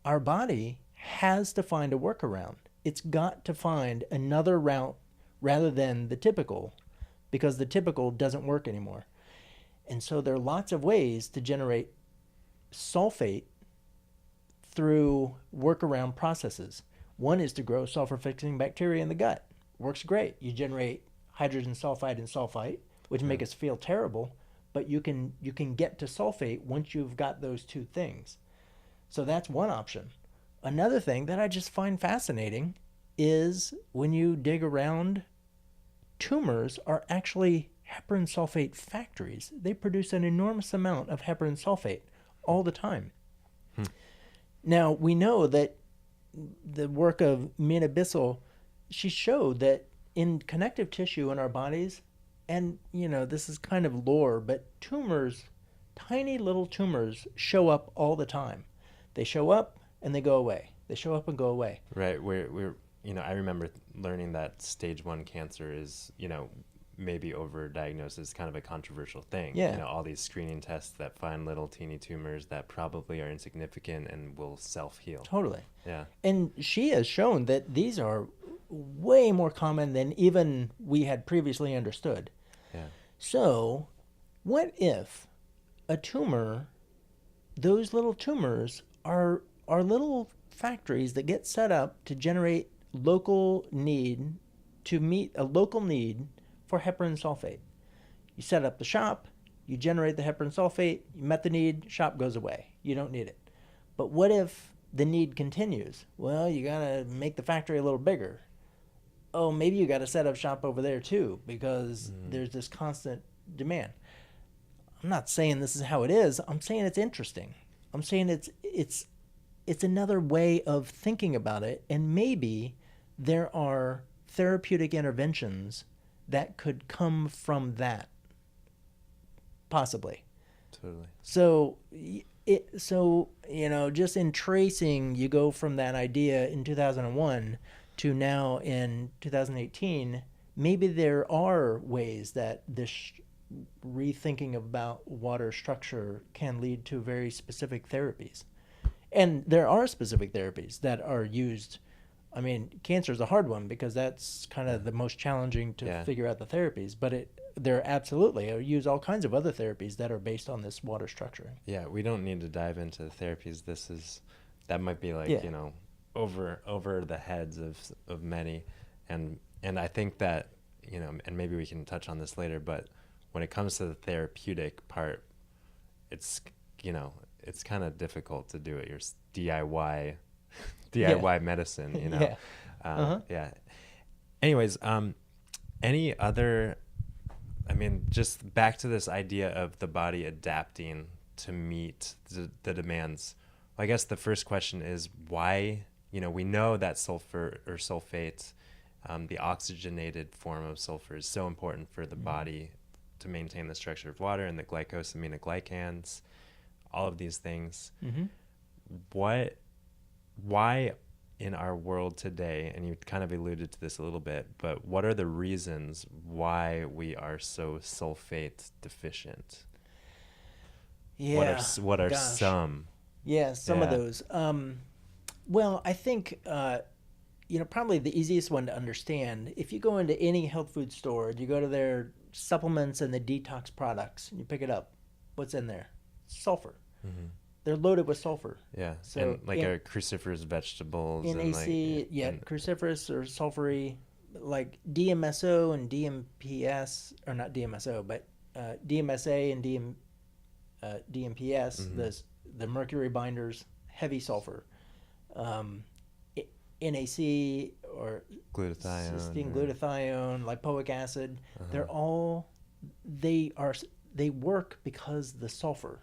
our body has to find a workaround. It's got to find another route rather than the typical, because the typical doesn't work anymore. And so there are lots of ways to generate sulfate through workaround processes. One is to grow sulfur-fixing bacteria in the gut. Works great. You generate hydrogen sulfide and sulfite, which make us feel terrible, but you can get to sulfate once you've got those two things. So that's one option. Another thing that I just find fascinating is when you dig around, tumors are actually heparan sulfate factories. They produce an enormous amount of heparan sulfate all the time. Now, we know that the work of Mina Bissell, she showed that in connective tissue in our bodies, and, this is kind of lore, but tumors, tiny little tumors, show up all the time. They show up and they go away. They show up and go away. Right. We're I remember learning that stage 1 cancer is, maybe overdiagnosed is kind of a controversial thing. Yeah. All these screening tests that find little teeny tumors that probably are insignificant and will self-heal. Totally. Yeah. And she has shown that these are way more common than even we had previously understood. Yeah. So, what if a tumor, those little tumors are little factories that get set up to generate local need, to meet a local need for heparan sulfate. You set up the shop, you generate the heparan sulfate, you met the need, shop goes away. You don't need it. But what if the need continues? Well, you gotta make the factory a little bigger. Oh, maybe you gotta set up shop over there too, because there's this constant demand. I'm not saying this is how it is. I'm saying it's interesting. I'm saying it's another way of thinking about it, and maybe there are therapeutic interventions that could come from that, possibly. Totally. So just in tracing, you go from that idea in 2001 to now in 2018. Maybe there are ways that this rethinking about water structure can lead to very specific therapies. And there are specific therapies that are used. I mean, cancer is a hard one because that's kind of the most challenging to figure out the therapies. But there absolutely use all kinds of other therapies that are based on this water structuring. Yeah, we don't need to dive into the therapies. That might be like, over the heads of many. And I think that, and maybe we can touch on this later, but when it comes to the therapeutic part, it's kind of difficult to do it. Your DIY medicine, Anyways, any other, just back to this idea of the body adapting to meet the demands. I guess the first question is why, we know that sulfur or sulfate, the oxygenated form of sulfur is so important for the body to maintain the structure of water and the glycosaminoglycans, all of these things. Why in our world today, and you kind of alluded to this a little bit, but what are the reasons why we are so sulfate deficient? Yeah. What are some? Yeah, some of those. Well, I think, probably the easiest one to understand, if you go into any health food store, you go to their supplements and the detox products, and you pick it up, what's in there? Sulfur. Mm-hmm. They're loaded with sulfur. Yeah, so and our cruciferous vegetables. NAC, cruciferous or sulfury, like DMSO and DMPS, or not DMSO, but DMSA and DMPS, the mercury binders, heavy sulfur. NAC or glutathione, cysteine, glutathione, lipoic acid, they work because the sulfur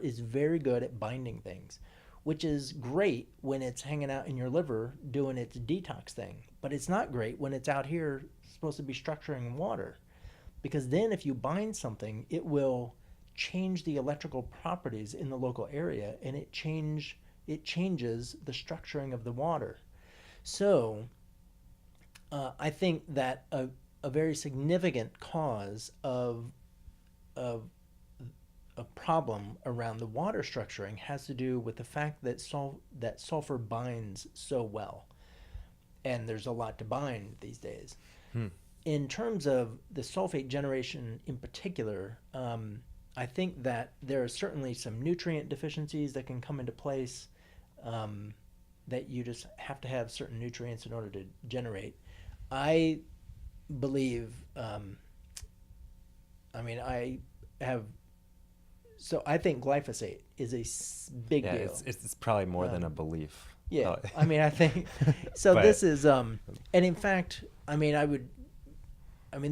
is very good at binding things, which is great when it's hanging out in your liver doing its detox thing. But it's not great when it's out here supposed to be structuring water, because then if you bind something, it will change the electrical properties in the local area, and it changes the structuring of the water. So I think that a very significant cause of a problem around the water structuring has to do with the fact that sulfur binds so well, and there's a lot to bind these days. In terms of the sulfate generation in particular, I think that there are certainly some nutrient deficiencies that can come into place, that you just have to have certain nutrients in order to generate. I believe, have. So I think glyphosate is a big Yeah, deal. it's probably more than a belief. Yeah, Oh. I mean, I think so. But- This is and in fact, I mean,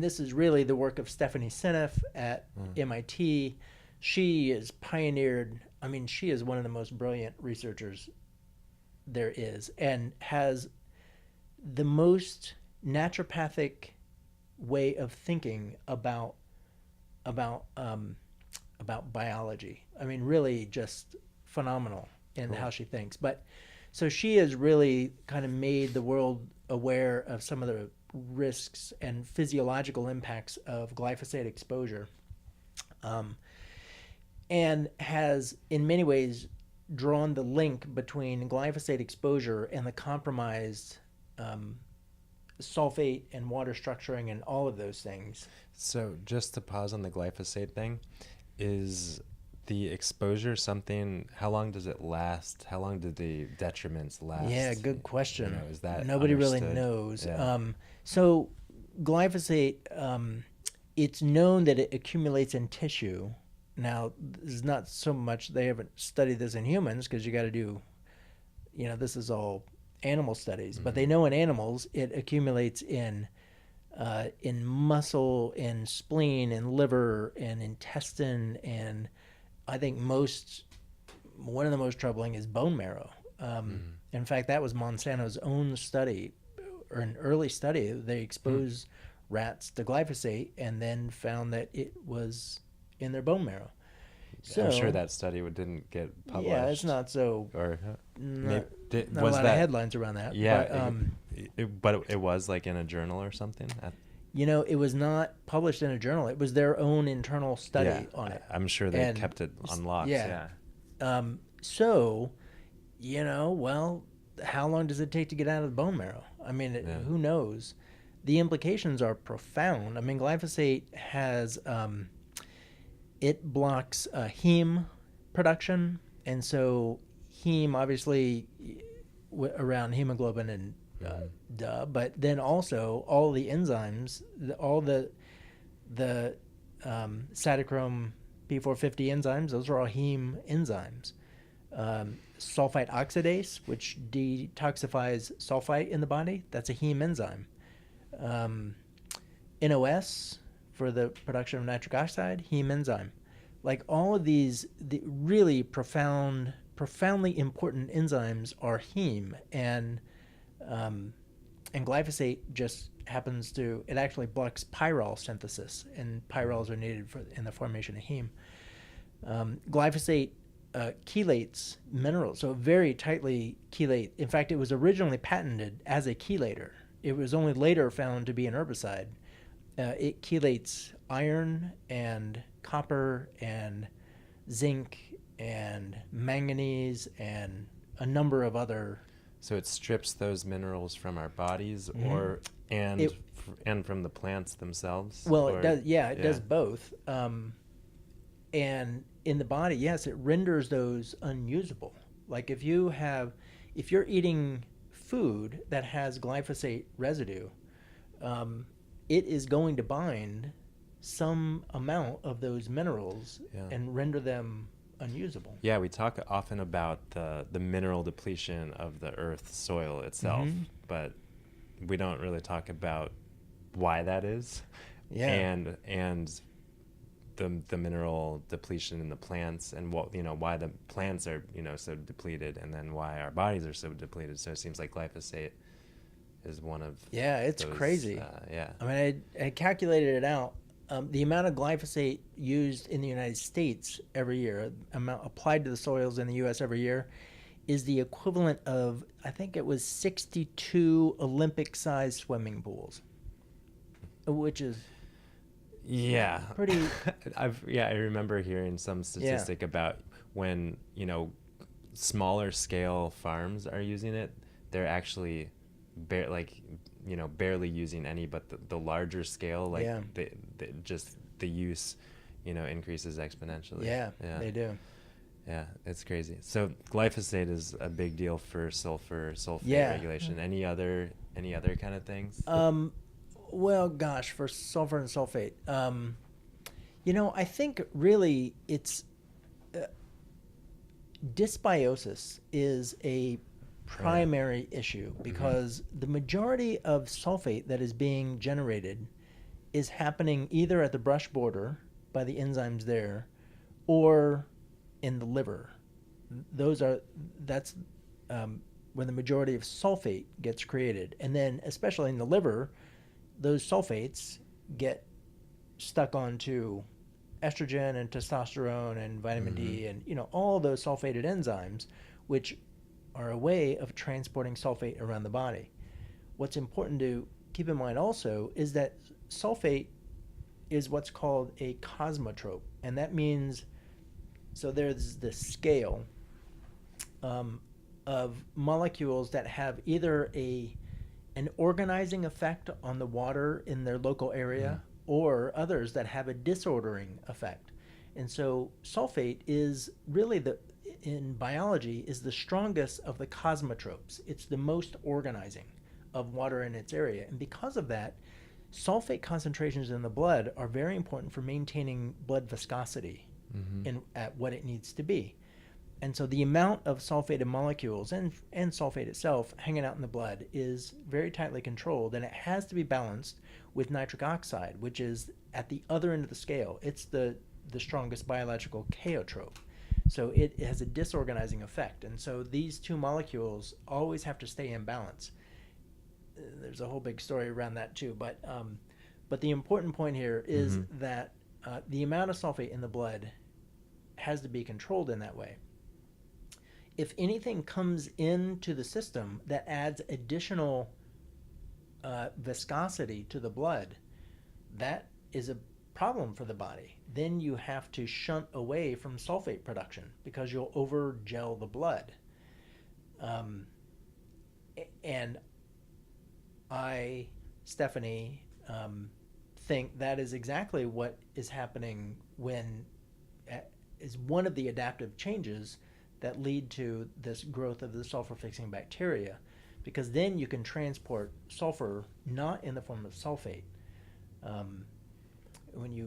this is really the work of Stephanie Seneff at MIT. She is pioneered. I mean, she is one of the most brilliant researchers there is, and has the most naturopathic way of thinking about biology. I mean, really just phenomenal in how she thinks. But so she has really kind of made the world aware of some of the risks and physiological impacts of glyphosate exposure, and has in many ways drawn the link between glyphosate exposure and the compromised sulfate and water structuring and all of those things. So just to pause on the glyphosate thing, is the exposure something, how long does it last? How long do the detriments last? Yeah, good question. You know, is that nobody really understood? knows? Yeah. So glyphosate, it's known that it accumulates in tissue. Now, this is not so much, they haven't studied this in humans because you got to do, this is all animal studies, but they know in animals it accumulates in muscle, in spleen, in liver, and intestine, and I think one of the most troubling is bone marrow. In fact, that was Monsanto's own study, or an early study. They exposed rats to glyphosate and then found that it was in their bone marrow. So, I'm sure that study didn't get published. yeah, it's not so. Or Not a was lot that of headlines around that. Yeah, but, it was like in a journal or something. it was not published in a journal. It was their own internal study on it. I'm sure they kept it on locks. Yeah. So, well, how long does it take to get out of the bone marrow? I mean, who knows? The implications are profound. I mean, glyphosate has, it blocks heme production. And so heme, obviously, around hemoglobin and but then also all the enzymes, all the cytochrome P450 enzymes, those are all heme enzymes. Sulfite oxidase, which detoxifies sulfite in the body, that's a heme enzyme. NOS for the production of nitric oxide, heme enzyme. Like all of these, the really profoundly important enzymes are heme, and glyphosate just happens to, it actually blocks pyrrole synthesis, and pyrroles are needed in the formation of heme. Glyphosate chelates minerals, so very tightly chelate. In fact, it was originally patented as a chelator. It was only later found to be an herbicide. It chelates iron and copper and zinc and manganese and a number of other. So it strips those minerals from our bodies, and from the plants themselves. Well, it does. Yeah, it does both. And in the body, yes, it renders those unusable. Like if you're eating food that has glyphosate residue, it is going to bind some amount of those minerals and render them unusable. Yeah, we talk often about the mineral depletion of the Earth's soil itself, but we don't really talk about why that is. Yeah. And the mineral depletion in the plants, and why the plants are so depleted, and then why our bodies are so depleted. So it seems like glyphosate is one of it's those, crazy. I mean, I calculated it out. The amount of glyphosate used in the United States every year, amount applied to the soils in the U.S. every year, is the equivalent of, I think it was 62 Olympic-sized swimming pools, which is pretty. I remember hearing some statistic about when smaller scale farms are using it, they're actually barely using any, but the larger scale, the use increases exponentially. They do. Yeah, it's crazy. So glyphosate is a big deal for sulfate regulation. Any other kind of things? Well, gosh, for sulfur and sulfate, I think really it's dysbiosis is a primary issue because the majority of sulfate that is being generated is happening either at the brush border by the enzymes there or in the liver. That's where the majority of sulfate gets created. And then especially in the liver, those sulfates get stuck onto estrogen and testosterone and vitamin D and all those sulfated enzymes, which are a way of transporting sulfate around the body. What's important to keep in mind also is that sulfate is what's called a cosmotrope, and that means, so there's this scale of molecules that have either an organizing effect on the water in their local area or others that have a disordering effect. And so sulfate is really in biology is the strongest of the cosmotropes. It's the most organizing of water in its area. And because of that, sulfate concentrations in the blood are very important for maintaining blood viscosity at what it needs to be. And so the amount of sulfated molecules and sulfate itself hanging out in the blood is very tightly controlled, and it has to be balanced with nitric oxide, which is at the other end of the scale. It's the strongest biological chaotrope. So it has a disorganizing effect. And so these two molecules always have to stay in balance. There's a whole big story around that too. But the important point here is that the amount of sulfate in the blood has to be controlled in that way. If anything comes into the system that adds additional viscosity to the blood, that is a problem for the body. Then you have to shunt away from sulfate production because you'll over-gel the blood. And I, Stephanie, think that is exactly what is happening is one of the adaptive changes that lead to this growth of the sulfur-fixing bacteria, because then you can transport sulfur not in the form of sulfate. When you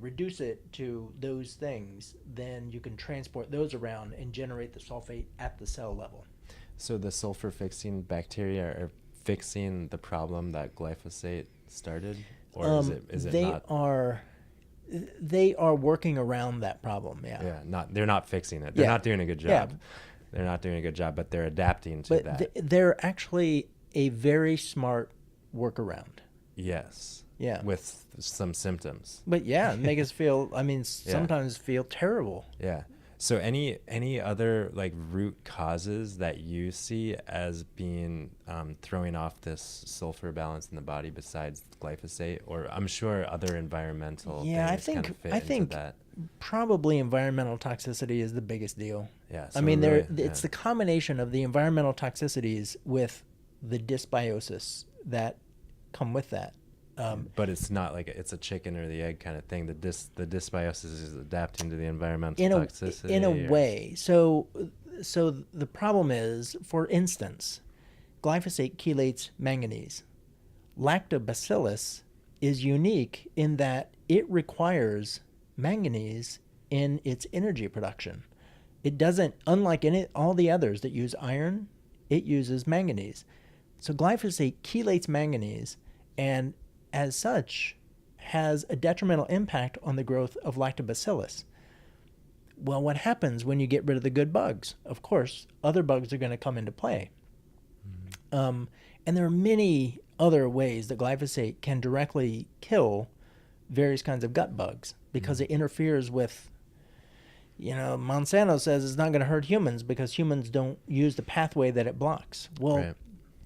reduce it to those things, then you can transport those around and generate the sulfate at the cell level. So the sulfur-fixing bacteria are fixing the problem that glyphosate started, or is it not? They are working around that problem. Yeah. Yeah. They're not fixing it. They're not doing a good job. Yeah. They're not doing a good job, but they're adapting to that. They're actually a very smart workaround. Yes. Yeah. With some symptoms. But make us feel. Sometimes feel terrible. Yeah. So any other like root causes that you see as being throwing off this sulfur balance in the body besides glyphosate, or I'm sure other environmental things kind of fit into that? Probably environmental toxicity is the biggest deal. Yeah. So it's the combination of the environmental toxicities with the dysbiosis that come with that. But it's not like it's a chicken or the egg kind of thing. The dysbiosis is adapting to the environmental toxicity. In a way. So the problem is, for instance, glyphosate chelates manganese. Lactobacillus is unique in that it requires manganese in its energy production. It doesn't, unlike all the others that use iron, it uses manganese. So glyphosate chelates manganese, and as such has a detrimental impact on the growth of lactobacillus. Well, what happens when you get rid of the good bugs? Of course, other bugs are going to come into play. And there are many other ways that glyphosate can directly kill various kinds of gut bugs because it interferes with, Monsanto says it's not going to hurt humans because humans don't use the pathway that it blocks. Well,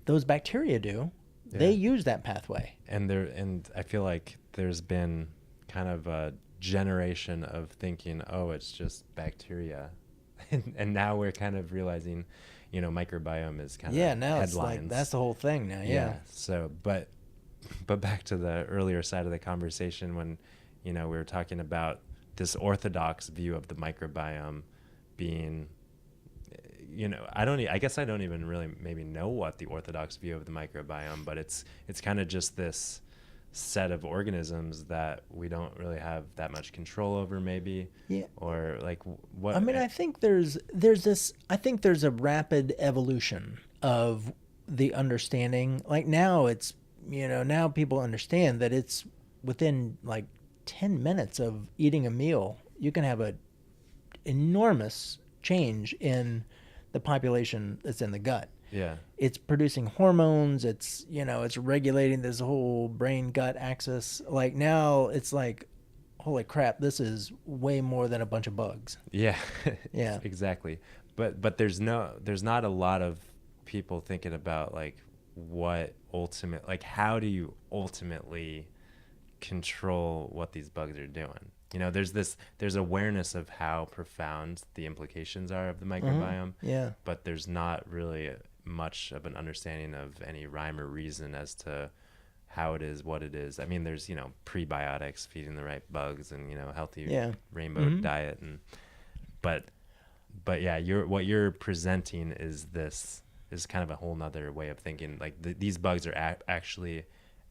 those bacteria do. Yeah. They use that pathway. And I feel like there's been kind of a generation of thinking, oh, it's just bacteria. and now we're kind of realizing, microbiome is kind of now headlines. It's like that's the whole thing now. Yeah. So, but back to the earlier side of the conversation when, we were talking about this orthodox view of the microbiome being, I guess I don't even really maybe know what the orthodox view of the microbiome, but it's kind of just this set of organisms that we don't really have that much control over, maybe. Yeah. Or like what? I mean, I think there's a rapid evolution of the understanding. Like now it's, now people understand that it's within like 10 minutes of eating a meal, you can have a enormous change in the population that's in the gut. Yeah. It's producing hormones. It's, it's regulating this whole brain gut axis. Like now it's like, holy crap, this is way more than a bunch of bugs. Yeah. Yeah. Exactly. But there's not a lot of people thinking about like how do you ultimately control what these bugs are doing? There's awareness of how profound the implications are of the microbiome. Yeah. But there's not really much of an understanding of any rhyme or reason as to how it is, what it is. I mean, there's, prebiotics, feeding the right bugs, and, healthy rainbow diet. But yeah, what you're presenting is kind of a whole nother way of thinking. Like these bugs are actually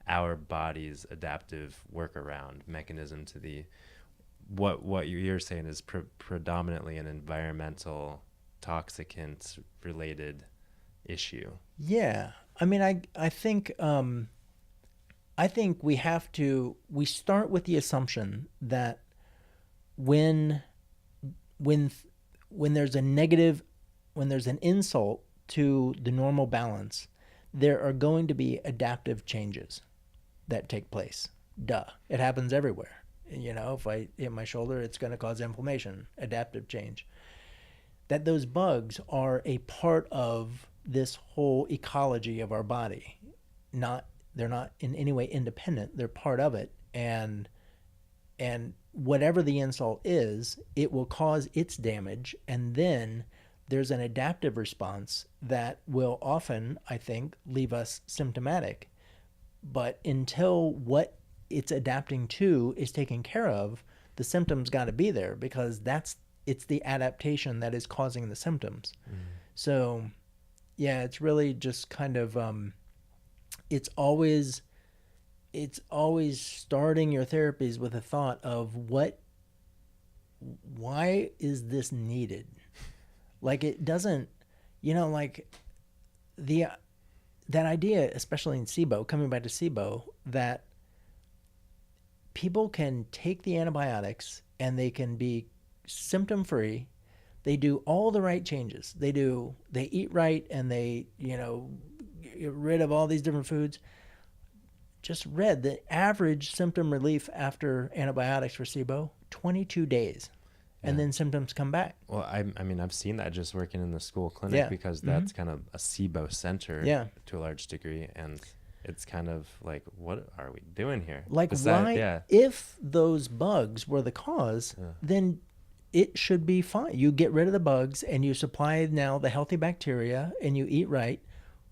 our body's adaptive workaround mechanism to what you're saying is predominantly an environmental toxicant related issue. Yeah. I mean, I think we start with the assumption that when there's an insult to the normal balance, there are going to be adaptive changes that take place. Duh. It happens everywhere. If I hit my shoulder, it's going to cause inflammation, adaptive change. That those bugs are a part of this whole ecology of our body. They're not in any way independent. They're part of it. And whatever the insult is, it will cause its damage. And then there's an adaptive response that will often, I think, leave us symptomatic. But until what it's adapting to is taken care of, the symptoms got to be there, because it's the adaptation that is causing the symptoms. So yeah, it's really just kind of, it's always starting your therapies with a thought of why is this needed? Like it doesn't, like that idea, especially in SIBO, coming back to SIBO, that people can take the antibiotics and they can be symptom free. They do all the right changes. They eat right, and they, get rid of all these different foods. Just read the average symptom relief after antibiotics for SIBO, 22 days. And then symptoms come back. Well, I mean, I've seen that just working in the school clinic, because that's kind of a SIBO center to a large degree. And it's kind of like, what are we doing here? Like, if those bugs were the cause, then it should be fine. You get rid of the bugs and you supply now the healthy bacteria and you eat right.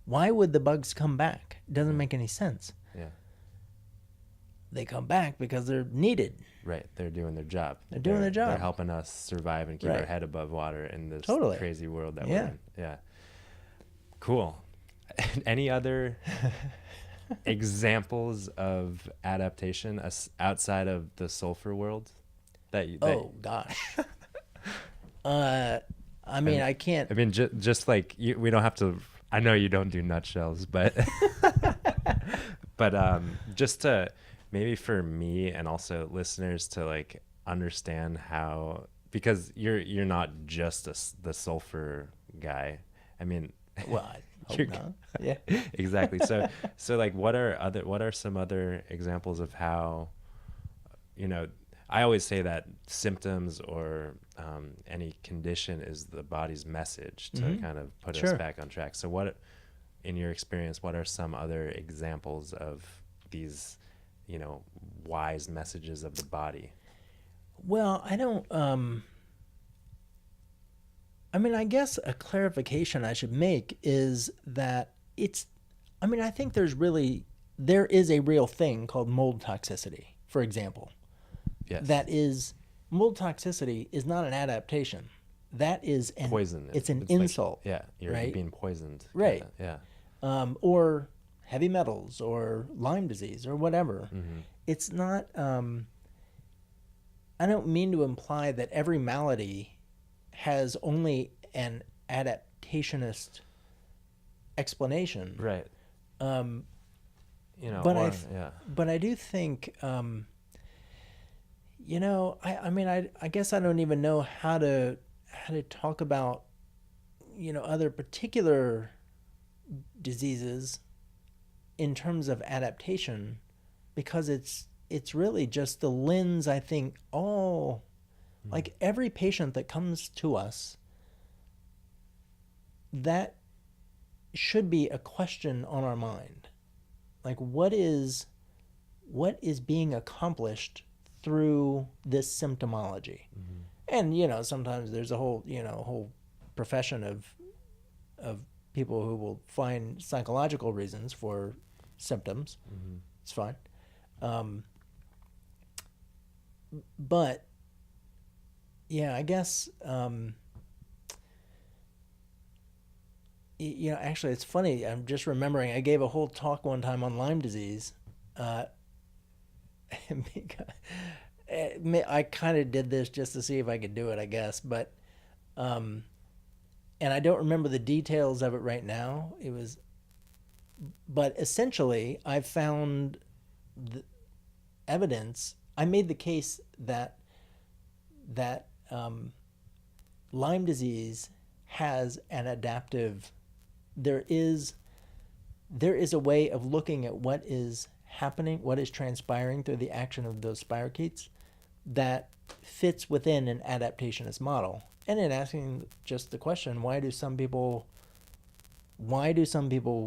Why would the bugs come back? It doesn't make any sense. Yeah. They come back because they're needed. Right. They're doing their job. They're helping us survive and keep our head above water in this crazy world that we're in. Yeah. Cool. Any other examples of adaptation outside of the sulfur world? Gosh. I mean, I can't. I mean, just like we don't have to. I know you don't do nutshells, but just to maybe for me and also listeners to like understand how, because you're not just the sulfur guy. I mean, well, I hope not. Yeah, exactly. So like, what are some other examples of how, I always say that symptoms or any condition is the body's message to kind of put us back on track. So what, in your experience, what are some other examples of these, wise messages of the body? Well, I don't, I mean, I guess a clarification I should make is that I think there is a real thing called mold toxicity, for example. Yes. That is, mold toxicity is not an adaptation. That is poison. It's an insult. Like, you're being poisoned. Right. Yeah. Or heavy metals or Lyme disease or whatever. It's not, I don't mean to imply that every malady has only an adaptationist explanation. Right. But I do think, I mean, I guess I don't even know how to talk about, other particular diseases in terms of adaptation, because it's really just the lens, I think, like every patient that comes to us, that should be a question on our mind. Like, what is being accomplished through this symptomology? And, sometimes there's a whole profession of people who will find psychological reasons for symptoms. It's fine. But yeah, I guess, actually it's funny. I'm just remembering I gave a whole talk one time on Lyme disease. I kind of did this just to see if I could do it, I guess. But, and I don't remember the details of it right now. But essentially I found the evidence. I made the case that Lyme disease has an adaptive. There is a way of looking at what is happening, what is transpiring through the action of those spirochetes, that fits within an adaptationist model. And in asking just the question, why do some people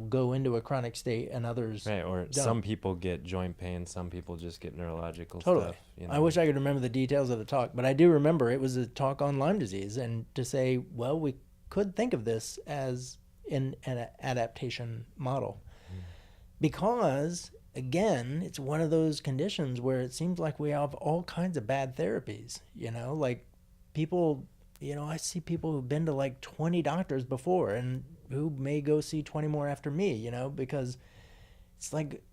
go into a chronic state and others don't? Some people get joint pain, some people just get neurological Totally. stuff. I wish I could remember the details of the talk, but I do remember it was a talk on Lyme disease, and to say, well, we could think of this as in an adaptation model. Because, again, it's one of those conditions where it seems like we have all kinds of bad therapies, like people, I see people who've been to like 20 doctors before and who may go see 20 more after me, because it's like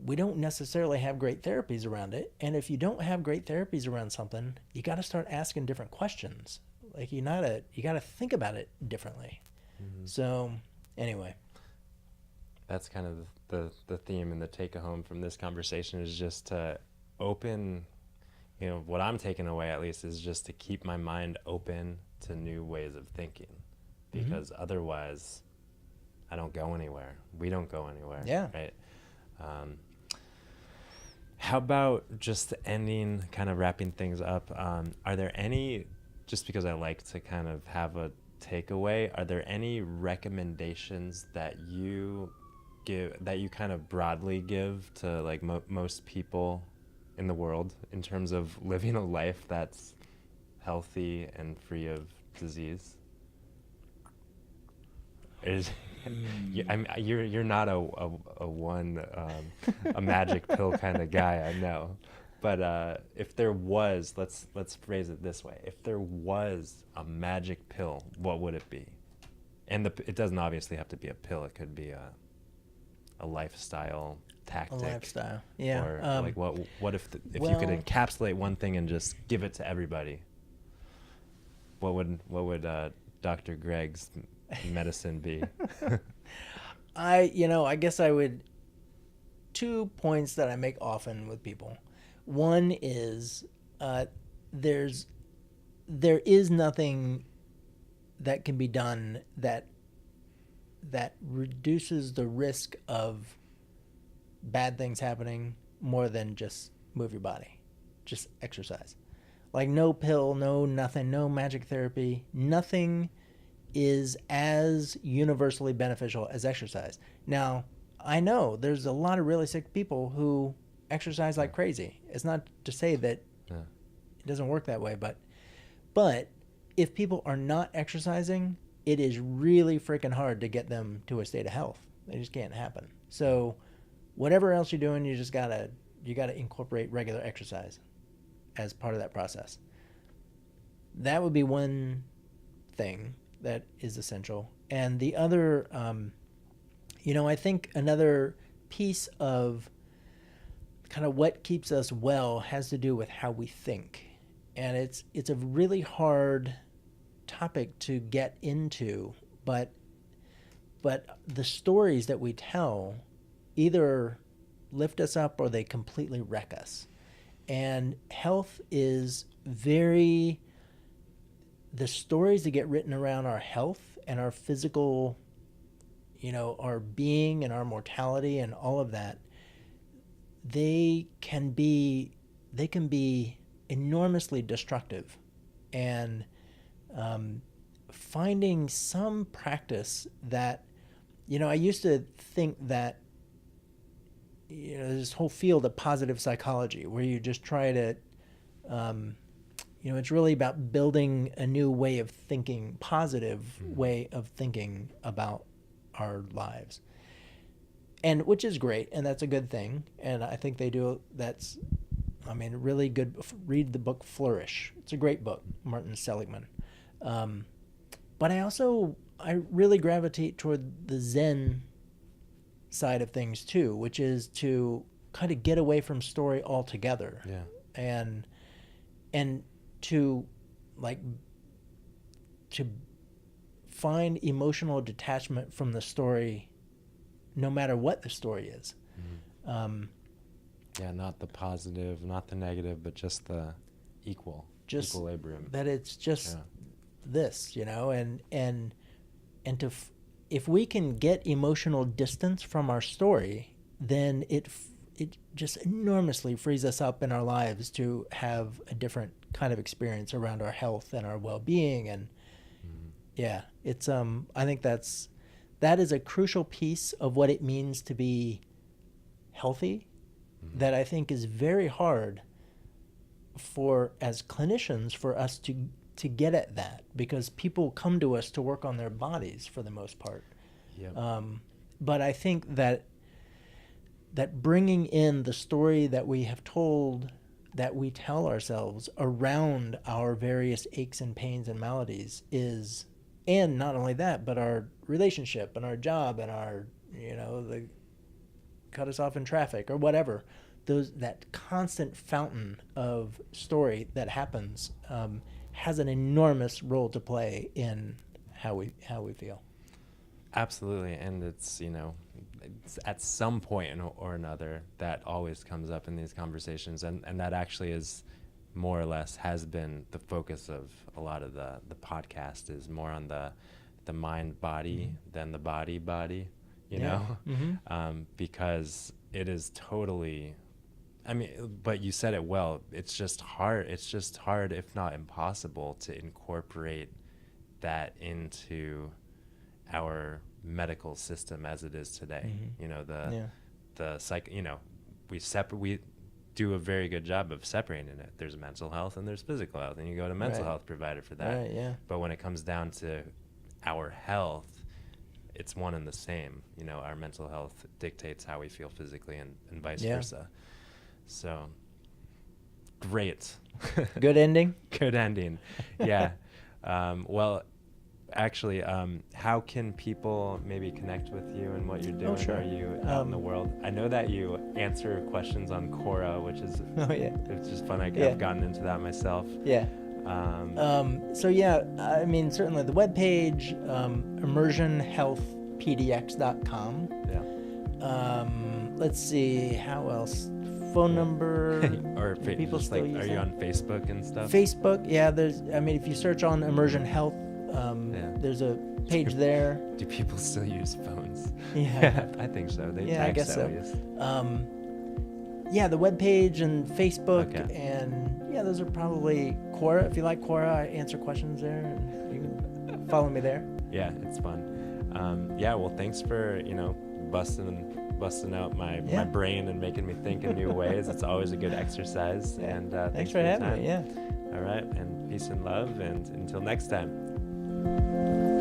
we don't necessarily have great therapies around it. And if you don't have great therapies around something, you got to start asking different questions. Like you got to think about it differently. So anyway, that's kind of the theme and the take home from this conversation, is just to open, what I'm taking away at least is just to keep my mind open to new ways of thinking, because otherwise I don't go anywhere. We don't go anywhere. Yeah. Right. How about just ending, kind of wrapping things up? Are there any, just because I like to kind of have a takeaway, are there any recommendations that you kind of broadly give to like most people in the world in terms of living a life that's healthy and free of disease? You're not a magic pill kind of guy, I know. But if there was, let's phrase it this way: if there was a magic pill, what would it be? And it doesn't obviously have to be a pill. It could be a lifestyle tactic. A lifestyle, yeah. Or like what if you could encapsulate one thing and just give it to everybody? What would Dr. Greg's medicine be? I guess I would. 2 points that I make often with people. One is there is nothing that can be done that reduces the risk of bad things happening more than just move your body, just exercise. Like no pill, no nothing, no magic therapy, nothing is as universally beneficial as exercise. Now, I know there's a lot of really sick people who exercise like crazy. It's not to say that it doesn't work that way, but if people are not exercising, it is really freaking hard to get them to a state of health. It just can't happen. So whatever else you're doing, you gotta incorporate regular exercise as part of that process. That would be one thing that is essential. And the other, I think another piece of kind of what keeps us well has to do with how we think. And it's a really hard topic to get into, but the stories that we tell either lift us up or they completely wreck us. And health is the stories that get written around our health and our physical, our being and our mortality and all of that, they can be enormously destructive. And finding some practice that, I used to think that, this whole field of positive psychology where you just try to, it's really about building a new way of thinking, positive way of thinking about our lives. And which is great, and that's a good thing. And I think they do, really good. Read the book Flourish. It's a great book, Martin Seligman. But I really gravitate toward the Zen side of things too, which is to kind of get away from story altogether. Yeah. And to find emotional detachment from the story, no matter what the story is. Not the positive, not the negative, but just the equilibrium. That it's just this, and if we can get emotional distance from our story, then it just enormously frees us up in our lives to have a different kind of experience around our health and our well-being. And it's I think that is a crucial piece of what it means to be healthy, that I think is very hard as clinicians for us to get at that, because people come to us to work on their bodies for the most part. But I think that bringing in the story that we have told, that we tell ourselves around our various aches and pains and maladies and not only that, but our relationship and our job and our, the cut us off in traffic or whatever, that constant fountain of story that happens has an enormous role to play in how we feel. Absolutely. And it's at some point or another that always comes up in these conversations, and that actually is more or less has been the focus of a lot of the podcast, is more on the mind body than the body, because it is totally, but you said it well, it's just hard, if not impossible, to incorporate that into our medical system as it is today. The psych, we do a very good job of separating it. There's mental health and there's physical health, and you go to mental health provider for that. But when it comes down to our health, it's one and the same. Our mental health dictates how we feel physically, and vice versa. So great. Good ending. Good ending. Yeah. Well, actually, how can people maybe connect with you and what you're doing? Oh, sure. Are you out in the world? I know that you answer questions on Quora, which is it's just fun. I've gotten into that myself. Certainly the webpage, immersionhealthpdx.com. Let's see, how else? Phone number. Or people still use are you on Facebook and stuff? Facebook, there's, if you search on Immersion Health, there's a page there. Do people still use phones? Yeah. I think so. I guess so. The webpage and Facebook, and those are probably Quora. If you like Quora, I answer questions there, and you can follow me there. Yeah, it's fun. Well, thanks for busting out my brain and making me think in new ways. It's always a good exercise. And thanks for having me. All right, and peace and love, and until next time.